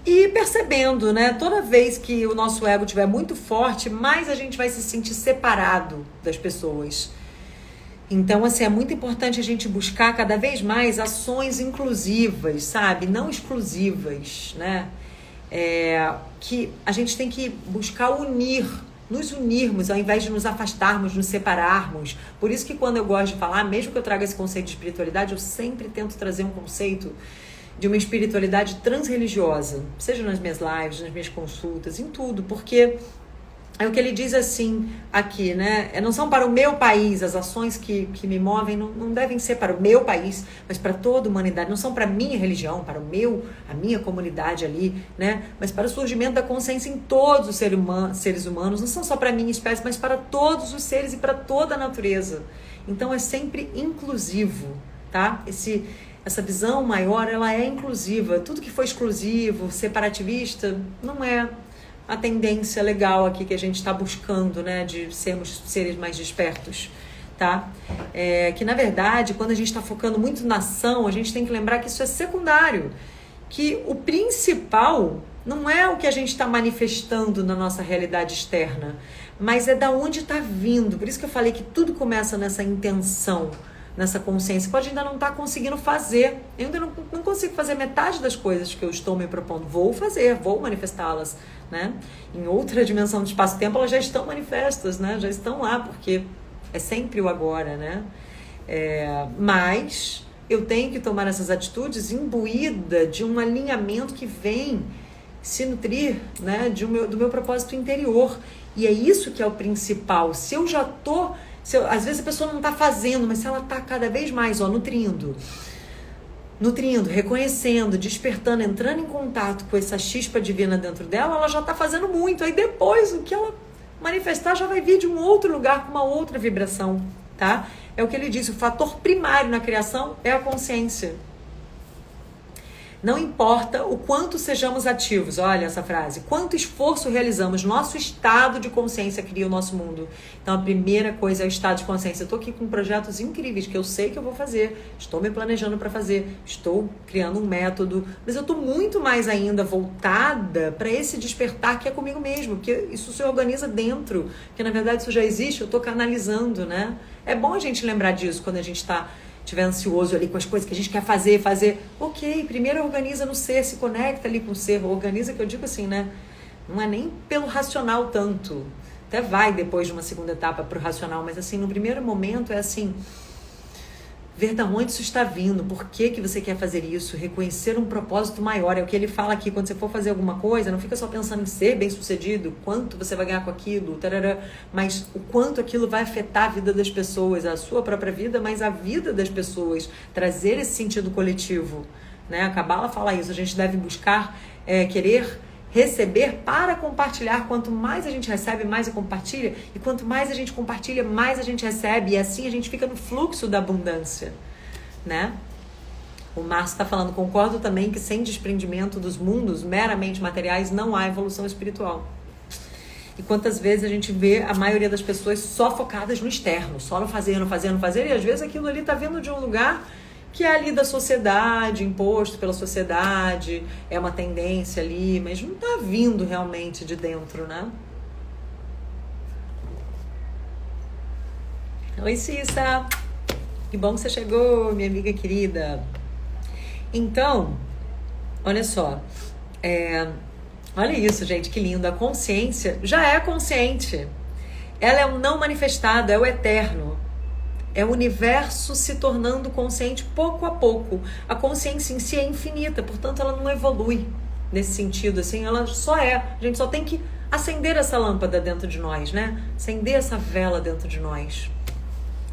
E percebendo, né, toda vez que o nosso ego estiver muito forte, mais a gente vai se sentir separado das pessoas. Então, assim, é muito importante a gente buscar cada vez mais ações inclusivas, sabe? Não exclusivas, né? Que a gente tem que buscar nos unirmos, ao invés de nos afastarmos, nos separarmos. Por isso que quando eu gosto de falar, mesmo que eu traga esse conceito de espiritualidade, eu sempre tento trazer um conceito de uma espiritualidade transreligiosa, seja nas minhas lives, nas minhas consultas, em tudo, porque é o que ele diz assim aqui, né? Não são para o meu país, as ações que me movem não devem ser para o meu país, mas para toda a humanidade. Não são para a minha religião, para a minha comunidade ali, né? Mas para o surgimento da consciência em todos os seres humanos. Não são só para a minha espécie, mas para todos os seres e para toda a natureza. Então é sempre inclusivo, tá? Essa visão maior, ela é inclusiva. Tudo que for exclusivo, separativista, não é a tendência legal aqui que a gente está buscando, né, de sermos seres mais despertos, tá? Que na verdade, quando a gente está focando muito na ação, a gente tem que lembrar que isso é secundário, que o principal não é o que a gente está manifestando na nossa realidade externa, mas é da onde está vindo. Por isso que eu falei que tudo começa nessa intenção, nessa consciência. Pode ainda não estar conseguindo fazer, eu ainda não consigo fazer metade das coisas que eu estou me propondo. Vou fazer, vou manifestá-las, né? Em outra dimensão do espaço-tempo elas já estão manifestas, né? Já estão lá, porque é sempre o agora, né? Mas eu tenho que tomar essas atitudes imbuída de um alinhamento que vem se nutrir, né, do meu propósito interior. E é isso que é o principal. Se eu já tô... às vezes a pessoa não está fazendo, mas se ela está cada vez mais nutrindo, reconhecendo, despertando, entrando em contato com essa chispa divina dentro dela, ela já está fazendo muito. Aí depois o que ela manifestar já vai vir de um outro lugar, com uma outra vibração, tá? É o que ele disse, o fator primário na criação é a consciência. Não importa o quanto sejamos ativos, olha essa frase, quanto esforço realizamos, nosso estado de consciência cria o nosso mundo. Então a primeira coisa é o estado de consciência. Eu estou aqui com projetos incríveis que eu sei que eu vou fazer, estou me planejando para fazer, estou criando um método, mas eu estou muito mais ainda voltada para esse despertar que é comigo mesmo, porque isso se organiza dentro, porque na verdade isso já existe, eu estou canalizando, né? É bom a gente lembrar disso quando a gente estiver ansioso ali com as coisas que a gente quer fazer. Ok, primeiro organiza no ser, se conecta ali com o ser, organiza, que eu digo assim, né? Não é nem pelo racional tanto, até vai depois de uma segunda etapa pro racional, mas assim, no primeiro momento é assim, ver de onde isso está vindo, por que que você quer fazer isso, reconhecer um propósito maior. É o que ele fala aqui, quando você for fazer alguma coisa, não fica só pensando em ser bem-sucedido, quanto você vai ganhar com aquilo, tarará, mas o quanto aquilo vai afetar a vida das pessoas, a sua própria vida, mas a vida das pessoas, trazer esse sentido coletivo, né? A Cabala fala isso, a gente deve buscar, querer receber para compartilhar. Quanto mais a gente recebe, mais a compartilha, e quanto mais a gente compartilha, mais a gente recebe, e assim a gente fica no fluxo da abundância, né? O Márcio está falando, concordo também que sem desprendimento dos mundos meramente materiais não há evolução espiritual. E quantas vezes a gente vê a maioria das pessoas só focadas no externo, só no fazer, e às vezes aquilo ali está vindo de um lugar que é ali da sociedade, imposto pela sociedade, é uma tendência ali, mas não está vindo realmente de dentro, né? Oi, Cissa! Que bom que você chegou, minha amiga querida. Então, olha só, olha isso, gente, que lindo. A consciência já é consciente. Ela é o não manifestado, é o eterno. É o universo se tornando consciente pouco a pouco. A consciência em si é infinita, portanto ela não evolui nesse sentido, assim, ela só é. A gente só tem que acender essa lâmpada dentro de nós, né? Acender essa vela dentro de nós.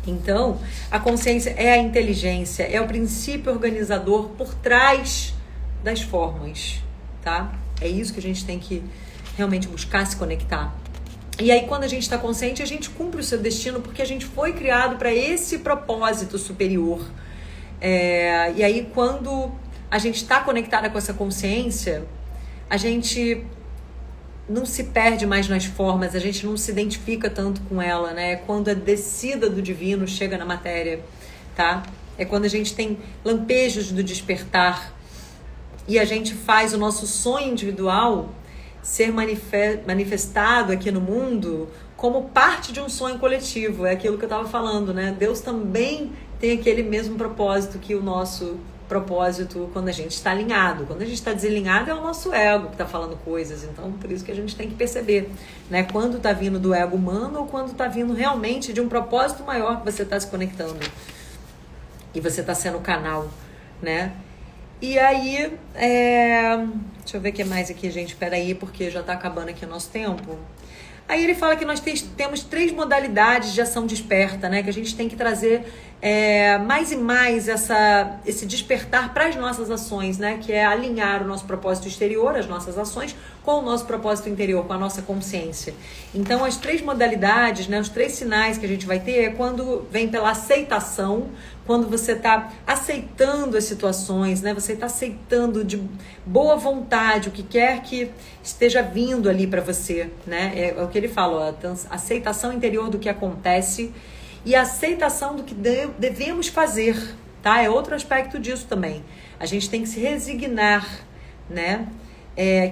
Então, a consciência é a inteligência, é o princípio organizador por trás das formas, tá? É isso que a gente tem que realmente buscar se conectar. E aí, quando a gente está consciente, a gente cumpre o seu destino, porque a gente foi criado para esse propósito superior. E aí, quando a gente está conectada com essa consciência, a gente não se perde mais nas formas, a gente não se identifica tanto com ela, né? Quando a descida do divino chega na matéria, tá? É quando a gente tem lampejos do despertar e a gente faz o nosso sonho individual ser manifestado aqui no mundo como parte de um sonho coletivo. É aquilo que eu estava falando, né? Deus também tem aquele mesmo propósito que o nosso propósito quando a gente está alinhado. Quando a gente está desalinhado é o nosso ego que está falando coisas. Então, por isso que a gente tem que perceber, né? Quando está vindo do ego humano ou quando está vindo realmente de um propósito maior que você está se conectando. E você está sendo o canal, né? E aí, deixa eu ver o que mais aqui, gente. Peraí, porque já está acabando aqui o nosso tempo. Aí ele fala que nós temos 3 modalidades de ação desperta, né? Que a gente tem que trazer mais e mais esse despertar para as nossas ações, né? Que é alinhar o nosso propósito exterior, as nossas ações, com o nosso propósito interior, com a nossa consciência. Então, as 3 modalidades, né? Os 3 sinais que a gente vai ter é quando vem pela aceitação, quando você está aceitando as situações, né? Você está aceitando de boa vontade o que quer que esteja vindo ali para você, né? É o que ele fala, a aceitação interior do que acontece e a aceitação do que devemos fazer, tá? É outro aspecto disso também. A gente tem que se resignar, né?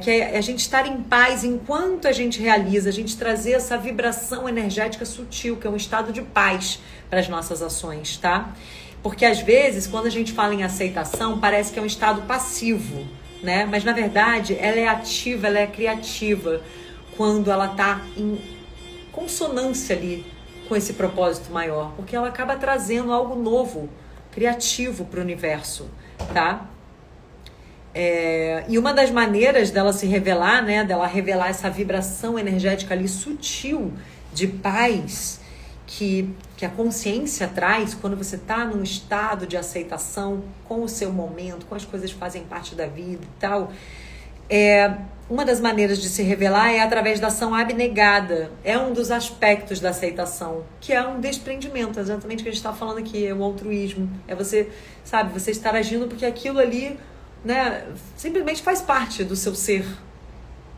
Que é a gente estar em paz enquanto a gente realiza, a gente trazer essa vibração energética sutil, que é um estado de paz para as nossas ações, tá? Porque às vezes, quando a gente fala em aceitação, parece que é um estado passivo, né? Mas na verdade, ela é ativa, ela é criativa, quando ela está em consonância ali com esse propósito maior, porque ela acaba trazendo algo novo, criativo para o universo, tá? E uma das maneiras dela se revelar, né? Dela revelar essa vibração energética ali sutil de paz que a consciência traz quando você está num estado de aceitação com o seu momento, com as coisas que fazem parte da vida e tal. Uma das maneiras de se revelar é através da ação abnegada. É um dos aspectos da aceitação, que é um desprendimento, exatamente o que a gente está falando aqui, é o altruísmo. É você, sabe, você estar agindo porque aquilo ali, né, simplesmente faz parte do seu ser,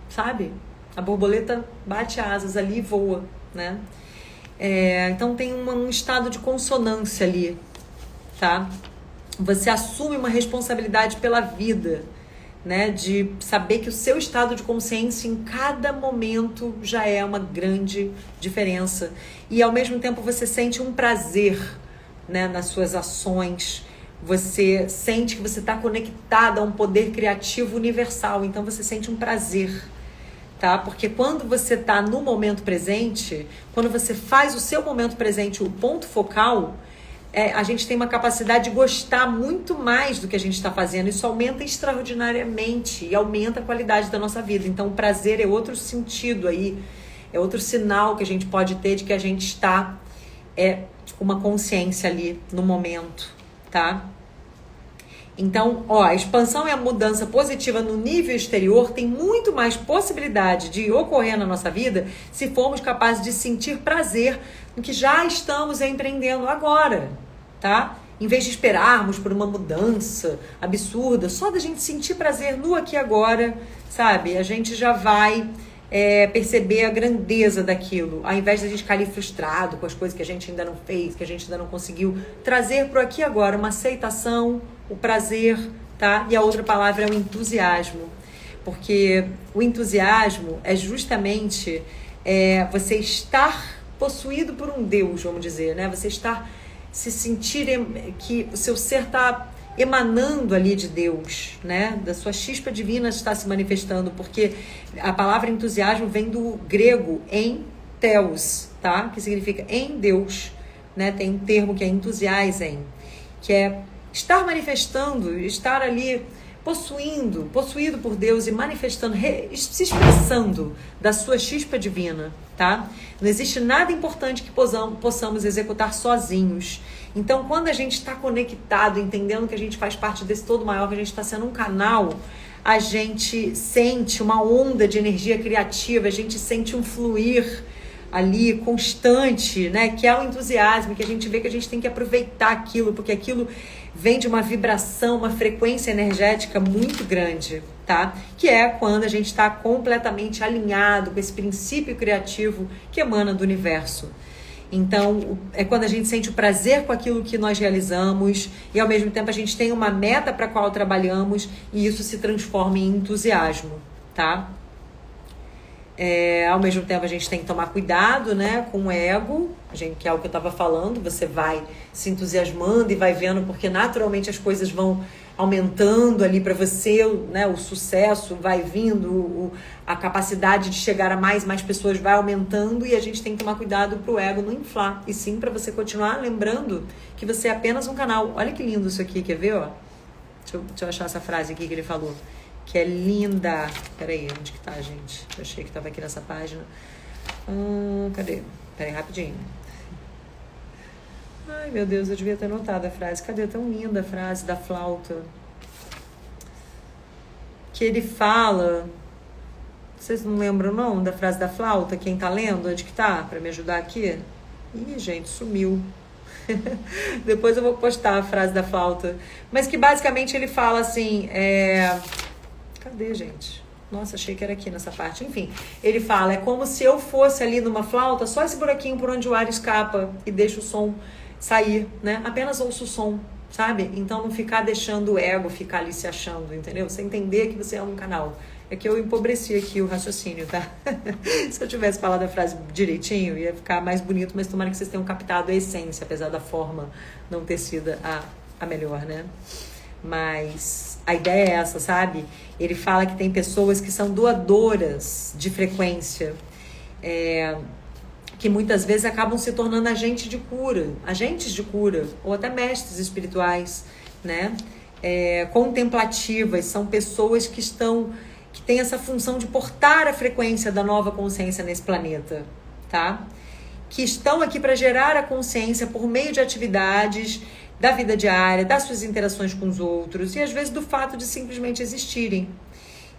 sabe? A borboleta bate asas ali e voa, né? Então tem um estado de consonância ali, tá? Você assume uma responsabilidade pela vida, né? De saber que o seu estado de consciência em cada momento já é uma grande diferença. E ao mesmo tempo você sente um prazer, né, nas suas ações. Você sente que você está conectada a um poder criativo universal. Então você sente um prazer, tá? Porque quando você está no momento presente, quando você faz o seu momento presente o ponto focal, a gente tem uma capacidade de gostar muito mais do que a gente está fazendo. Isso aumenta extraordinariamente e aumenta a qualidade da nossa vida. Então, o prazer é outro sentido aí, é outro sinal que a gente pode ter de que a gente está com uma consciência ali no momento, tá? Então, a expansão e a mudança positiva no nível exterior tem muito mais possibilidade de ocorrer na nossa vida se formos capazes de sentir prazer no que já estamos empreendendo agora, tá? Em vez de esperarmos por uma mudança absurda, só da gente sentir prazer no aqui e agora, sabe? A gente já vai perceber a grandeza daquilo, ao invés de a gente ficar ali frustrado com as coisas que a gente ainda não fez, que a gente ainda não conseguiu trazer para o aqui e agora uma aceitação, o prazer, tá? E a outra palavra é o entusiasmo, porque o entusiasmo é justamente você estar possuído por um Deus, vamos dizer, né? Você estar, se sentir que o seu ser está emanando ali de Deus, né? Da sua chispa divina está se manifestando, porque a palavra entusiasmo vem do grego entheos, tá? Que significa em Deus, né? Tem um termo que é entusiasem, que é estar manifestando, estar ali possuído por Deus e manifestando, se expressando da sua chispa divina, tá? Não existe nada importante que possamos executar sozinhos. Então, quando a gente está conectado, entendendo que a gente faz parte desse todo maior, que a gente está sendo um canal, a gente sente uma onda de energia criativa, a gente sente um fluir ali constante, né? Que é o entusiasmo, que a gente vê que a gente tem que aproveitar aquilo, porque aquilo vem de uma vibração, uma frequência energética muito grande, tá? Que é quando a gente está completamente alinhado com esse princípio criativo que emana do universo. Então, é quando a gente sente o prazer com aquilo que nós realizamos e, ao mesmo tempo, a gente tem uma meta para a qual trabalhamos e isso se transforma em entusiasmo, tá? Ao mesmo tempo, a gente tem que tomar cuidado, né, com o ego, que é o que eu estava falando. Você vai se entusiasmando e vai vendo, porque naturalmente as coisas vão aumentando ali para você, né, o sucesso vai vindo, a capacidade de chegar a mais pessoas vai aumentando e a gente tem que tomar cuidado para o ego não inflar, e sim para você continuar lembrando que você é apenas um canal. Olha que lindo isso aqui, quer ver? Ó? Deixa eu achar essa frase aqui que ele falou, que é linda. Peraí, onde que tá, gente? Eu achei que tava aqui nessa página. Cadê? Peraí, rapidinho. Ai, meu Deus, eu devia ter notado a frase. Cadê? Tão linda a frase da flauta. Que ele fala... Vocês não lembram, não, da frase da flauta? Quem tá lendo? Onde que tá? Pra me ajudar aqui? Ih, gente, sumiu. Depois eu vou postar a frase da flauta. Mas que basicamente ele fala assim... Cadê, gente? Nossa, achei que era aqui nessa parte. Enfim, ele fala, é como se eu fosse ali numa flauta, só esse buraquinho por onde o ar escapa e deixa o som sair, né? Apenas ouço o som, sabe? Então não ficar deixando o ego ficar ali se achando, entendeu? Você entender que você é um canal. É que eu empobreci aqui o raciocínio, tá? Se eu tivesse falado a frase direitinho, ia ficar mais bonito, mas tomara que vocês tenham captado a essência, apesar da forma não ter sido a melhor, né? Mas a ideia é essa, sabe? Ele fala que tem pessoas que são doadoras de frequência, que muitas vezes acabam se tornando agentes de cura, ou até mestres espirituais, né? Contemplativas, são pessoas que têm essa função de portar a frequência da nova consciência nesse planeta, tá? Que estão aqui para gerar a consciência por meio de atividades da vida diária, das suas interações com os outros e às vezes do fato de simplesmente existirem.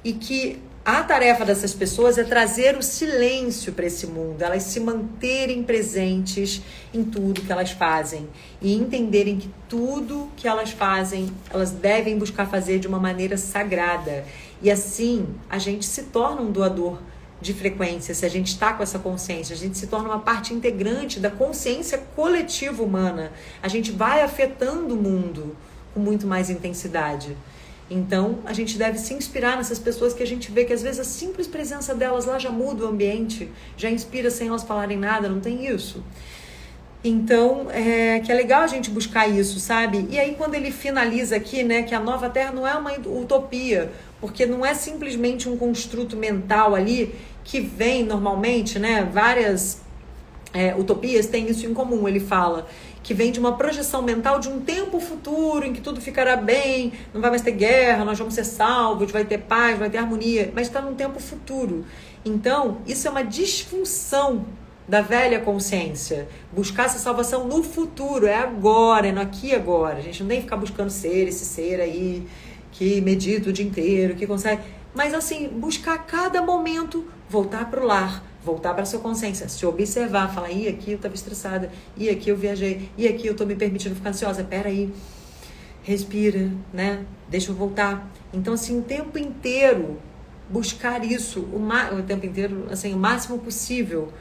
E que a tarefa dessas pessoas é trazer o silêncio para esse mundo, elas se manterem presentes em tudo que elas fazem e entenderem que tudo que elas fazem, elas devem buscar fazer de uma maneira sagrada. E assim, a gente se torna um doador de frequência, se a gente está com essa consciência, a gente se torna uma parte integrante da consciência coletiva humana. A gente vai afetando o mundo com muito mais intensidade. Então, a gente deve se inspirar nessas pessoas que a gente vê que às vezes a simples presença delas lá já muda o ambiente, já inspira sem elas falarem nada, não tem isso? Então, que é legal a gente buscar isso, sabe? E aí quando ele finaliza aqui, né, que a nova Terra não é uma utopia, porque não é simplesmente um construto mental ali que vem normalmente, né? Várias utopias têm isso em comum. Ele fala que vem de uma projeção mental de um tempo futuro em que tudo ficará bem, não vai mais ter guerra, nós vamos ser salvos, vai ter paz, vai ter harmonia, mas está num tempo futuro. Então, isso é uma disfunção da velha consciência. Buscar essa salvação no futuro, é agora, é no aqui e agora. A gente não tem que ficar buscando ser esse ser aí, que medita o dia inteiro, que consegue... Mas assim, buscar a cada momento, voltar para o lar, voltar para a sua consciência, se observar, falar, e aqui eu estava estressada, e aqui eu viajei, e aqui eu estou me permitindo ficar ansiosa, peraí, respira, né? Deixa eu voltar. Então assim, o tempo inteiro, buscar isso, o tempo inteiro, assim, o máximo possível,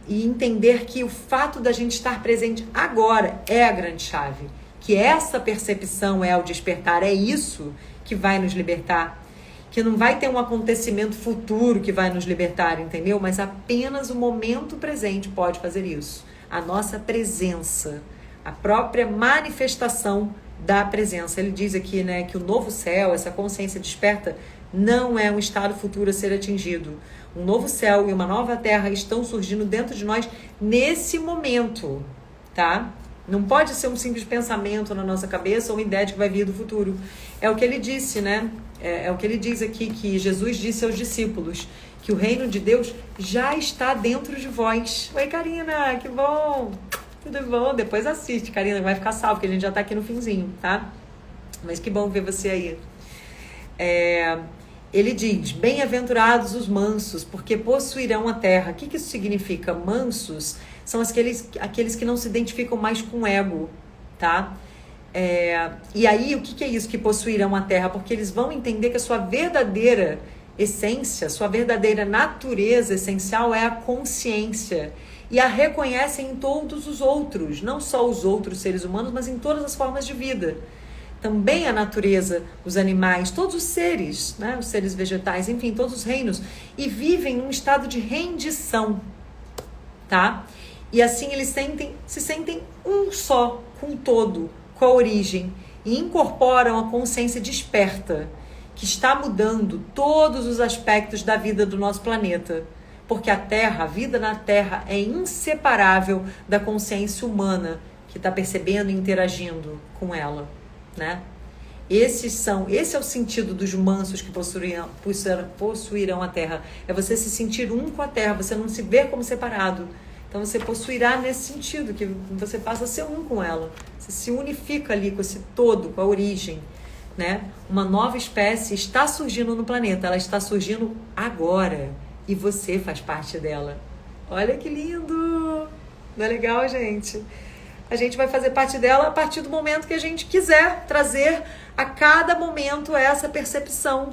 e entender que o fato da gente estar presente agora é a grande chave, que essa percepção é o despertar, é isso que vai nos libertar, que não vai ter um acontecimento futuro que vai nos libertar, entendeu? Mas apenas o momento presente pode fazer isso. A nossa presença, a própria manifestação da presença. Ele diz aqui, né, que o novo céu, essa consciência desperta, não é um estado futuro a ser atingido. Um novo céu e uma nova terra estão surgindo dentro de nós nesse momento, tá? Não pode ser um simples pensamento na nossa cabeça ou uma ideia de que vai vir do futuro. É o que ele disse, né? É o que ele diz aqui, que Jesus disse aos discípulos, que o reino de Deus já está dentro de vós. Oi, Karina, que bom! Tudo bom? Depois assiste, Karina, vai ficar salvo, porque a gente já está aqui no finzinho, tá? Mas que bom ver você aí. Ele diz, bem-aventurados os mansos, porque possuirão a terra. O que isso significa? Mansos são aqueles que não se identificam mais com o ego, tá? E aí, o que é isso que possuirão a terra? Porque eles vão entender que a sua verdadeira essência, sua verdadeira natureza essencial é a consciência. E a reconhecem em todos os outros, não só os outros seres humanos, mas em todas as formas de vida. Também a natureza, os animais, todos os seres, né? Os seres vegetais, enfim, todos os reinos. E vivem num estado de rendição, tá? E assim eles se sentem um só com o todo, com a origem, e incorporam a consciência desperta, que está mudando todos os aspectos da vida do nosso planeta. Porque a Terra, a vida na Terra é inseparável da consciência humana que está percebendo e interagindo com ela, né? Esse é o sentido dos mansos que possuirão a Terra. É você se sentir um com a Terra, você não se ver como separado. Então você possuirá nesse sentido, que você passa a ser um com ela. Você se unifica ali com esse todo, com a origem, né? Uma nova espécie está surgindo no planeta, ela está surgindo agora. E você faz parte dela. Olha que lindo! Não é legal, gente? A gente vai fazer parte dela a partir do momento que a gente quiser trazer a cada momento essa percepção,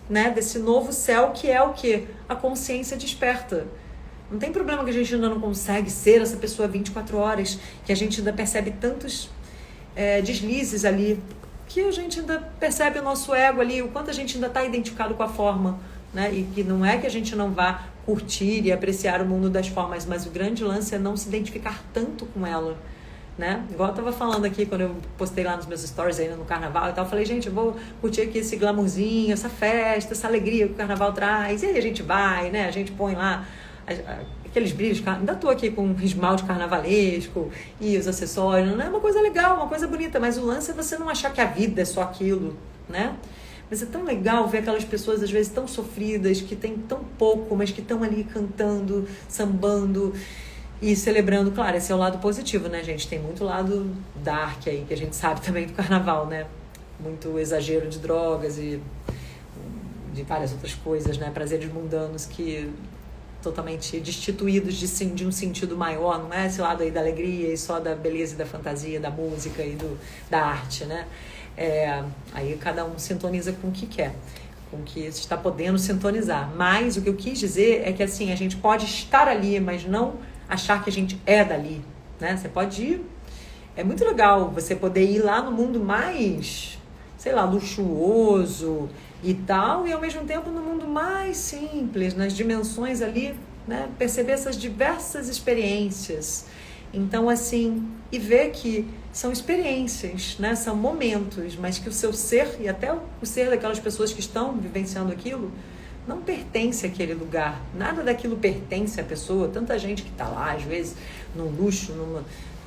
né? Desse novo céu que é o quê? A consciência desperta. Não tem problema que a gente ainda não consegue ser essa pessoa 24 horas, que a gente ainda percebe tantos deslizes ali, que a gente ainda percebe o nosso ego ali, o quanto a gente ainda está identificado com a forma, né? E que não é que a gente não vá curtir e apreciar o mundo das formas, mas o grande lance é não se identificar tanto com ela, né? Igual eu tava falando aqui quando eu postei lá nos meus stories ainda no carnaval e tal, eu falei, gente, eu vou curtir aqui esse glamourzinho, essa festa, essa alegria que o carnaval traz, e aí a gente vai, né? A gente põe lá aqueles brilhos, ainda tô aqui com um esmalte carnavalesco e os acessórios, não é uma coisa legal, uma coisa bonita, mas o lance é você não achar que a vida é só aquilo, né? Mas é tão legal ver aquelas pessoas, às vezes, tão sofridas, que têm tão pouco, mas que estão ali cantando, sambando e celebrando. Claro, esse é o lado positivo, né, gente? Tem muito lado dark aí, que a gente sabe também do carnaval, né? Muito exagero de drogas e de várias outras coisas, né? Prazeres mundanos que totalmente destituídos de um sentido maior, não é esse lado aí da alegria e só da beleza e da fantasia, da música e da arte, né? Aí cada um sintoniza com o que quer, com o que está podendo sintonizar. Mas o que eu quis dizer é que assim, a gente pode estar ali, mas não achar que a gente é dali, né? Você pode ir, é muito legal você poder ir lá no mundo mais, sei lá, luxuoso e tal, e ao mesmo tempo no mundo mais simples, nas dimensões ali, né? Perceber essas diversas experiências. Então, assim, e ver que são experiências, né? São momentos, mas que o seu ser, e até o ser daquelas pessoas que estão vivenciando aquilo, não pertence àquele lugar. Nada daquilo pertence à pessoa. Tanta gente que está lá, às vezes, num luxo,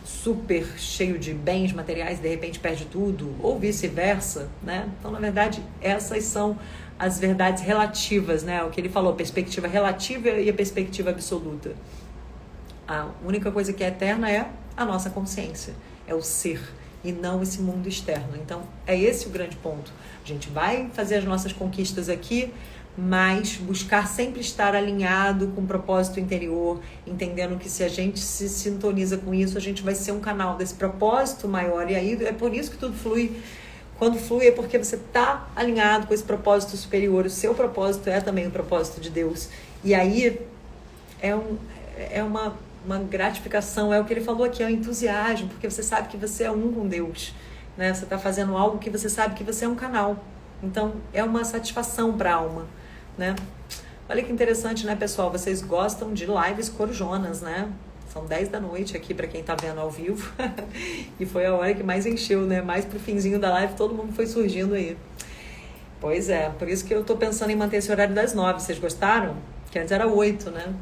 super cheio de bens materiais e de repente perde tudo, ou vice-versa, né? Então, na verdade, essas são as verdades relativas, né? O que ele falou, a perspectiva relativa e a perspectiva absoluta. A única coisa que é eterna é a nossa consciência, é o ser, e não esse mundo externo. Então, é esse o grande ponto. A gente vai fazer as nossas conquistas aqui, mas buscar sempre estar alinhado com o propósito interior, entendendo que se a gente se sintoniza com isso, a gente vai ser um canal desse propósito maior. E aí é por isso que tudo flui. Quando flui é porque você está alinhado com esse propósito superior. O seu propósito é também o propósito de Deus. E aí é uma gratificação, é o que ele falou aqui, é o entusiasmo, porque você sabe que você é um com Deus, né? Você está fazendo algo que você sabe que você é um canal. Então, é uma satisfação para a alma, né? Olha que interessante, né, pessoal? Vocês gostam de lives corujonas, né? São 10 da noite aqui para quem tá vendo ao vivo. E foi a hora que mais encheu, né? Mais pro finzinho da live, todo mundo foi surgindo aí. Pois é, por isso que eu tô pensando em manter esse horário das 9. Vocês gostaram? Que antes era 8, né?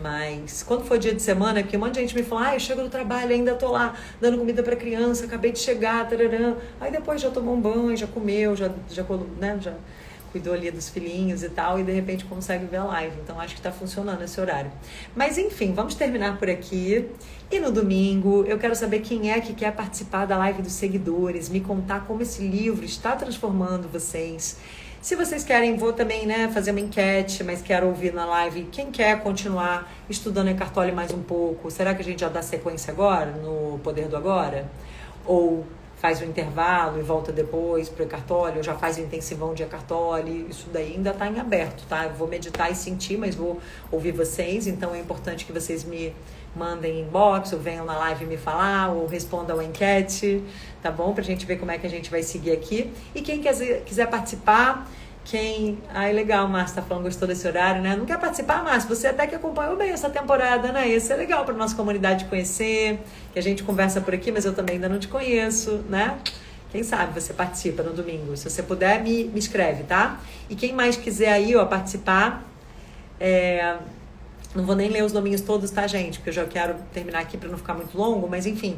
Mas quando for dia de semana, porque um monte de gente me fala, eu chego do trabalho, ainda tô lá dando comida pra criança, acabei de chegar, tararã. Aí depois já tomou um banho, já comeu, já cuidou ali dos filhinhos e tal, e de repente consegue ver a live. Então acho que tá funcionando esse horário. Mas enfim, vamos terminar por aqui. E no domingo, eu quero saber quem é que quer participar da live dos seguidores, me contar como esse livro está transformando vocês. Se vocês querem, vou também, né, fazer uma enquete, mas quero ouvir na live quem quer continuar estudando Eckhart Tolle mais um pouco. Será que a gente já dá sequência agora, no Poder do Agora? Ou faz um intervalo e volta depois para o Eckhart Tolle, ou já faz o intensivão de Eckhart Tolle? Isso daí ainda está em aberto, tá? Eu vou meditar e sentir, mas vou ouvir vocês, então é importante que vocês me mandem inbox, ou venham na live me falar, ou respondam a enquete, tá bom? Pra gente ver como é que a gente vai seguir aqui. E quem quiser participar, Ai, legal, Márcio tá falando, gostou desse horário, né? Não quer participar, Márcio? Você até que acompanhou bem essa temporada, né? Isso é legal pra nossa comunidade conhecer, que a gente conversa por aqui, mas eu também ainda não te conheço, né? Quem sabe você participa no domingo. Se você puder, me escreve, tá? E quem mais quiser aí, ó, participar, não vou nem ler os nominhos todos, tá, gente? Porque eu já quero terminar aqui para não ficar muito longo, mas enfim,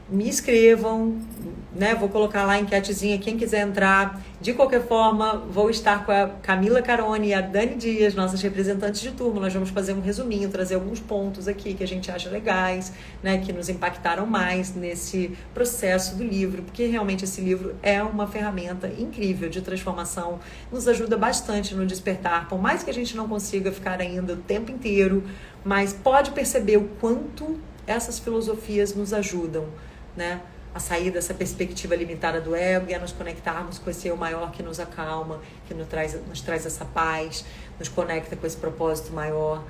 me inscrevam, né? Vou colocar lá a enquetezinha, quem quiser entrar. De qualquer forma, vou estar com a Camila Carone e a Dani Dias, nossas representantes de turma. Nós vamos fazer um resuminho, trazer alguns pontos aqui que a gente acha legais, né? Que nos impactaram mais nesse processo do livro, porque realmente esse livro é uma ferramenta incrível de transformação, nos ajuda bastante no despertar, por mais que a gente não consiga ficar ainda o tempo inteiro, mas pode perceber o quanto essas filosofias nos ajudam, né, a sair dessa perspectiva limitada do ego e a nos conectarmos com esse eu maior que nos acalma, que nos traz essa paz, nos conecta com esse propósito maior,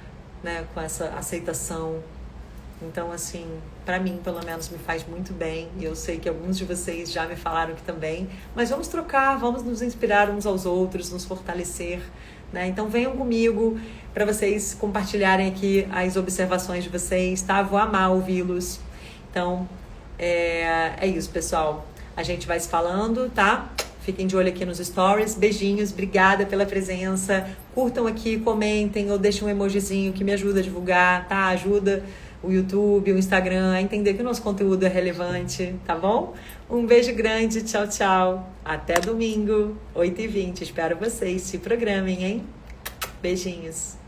né, com essa aceitação. Então, assim, para mim, pelo menos, me faz muito bem, e eu sei que alguns de vocês já me falaram que também, mas vamos trocar, vamos nos inspirar uns aos outros, nos fortalecer, né? Então venham comigo para vocês compartilharem aqui as observações de vocês, tá? Vou amar ouvi-los. Então, é isso, pessoal. A gente vai se falando, tá? Fiquem de olho aqui nos stories. Beijinhos, obrigada pela presença. Curtam aqui, comentem ou deixem um emojizinho que me ajuda a divulgar, tá? Ajuda o YouTube, o Instagram a entender que o nosso conteúdo é relevante, tá bom? Um beijo grande, tchau, tchau. Até domingo, 8h20. Espero vocês. Se programem, hein? Beijinhos.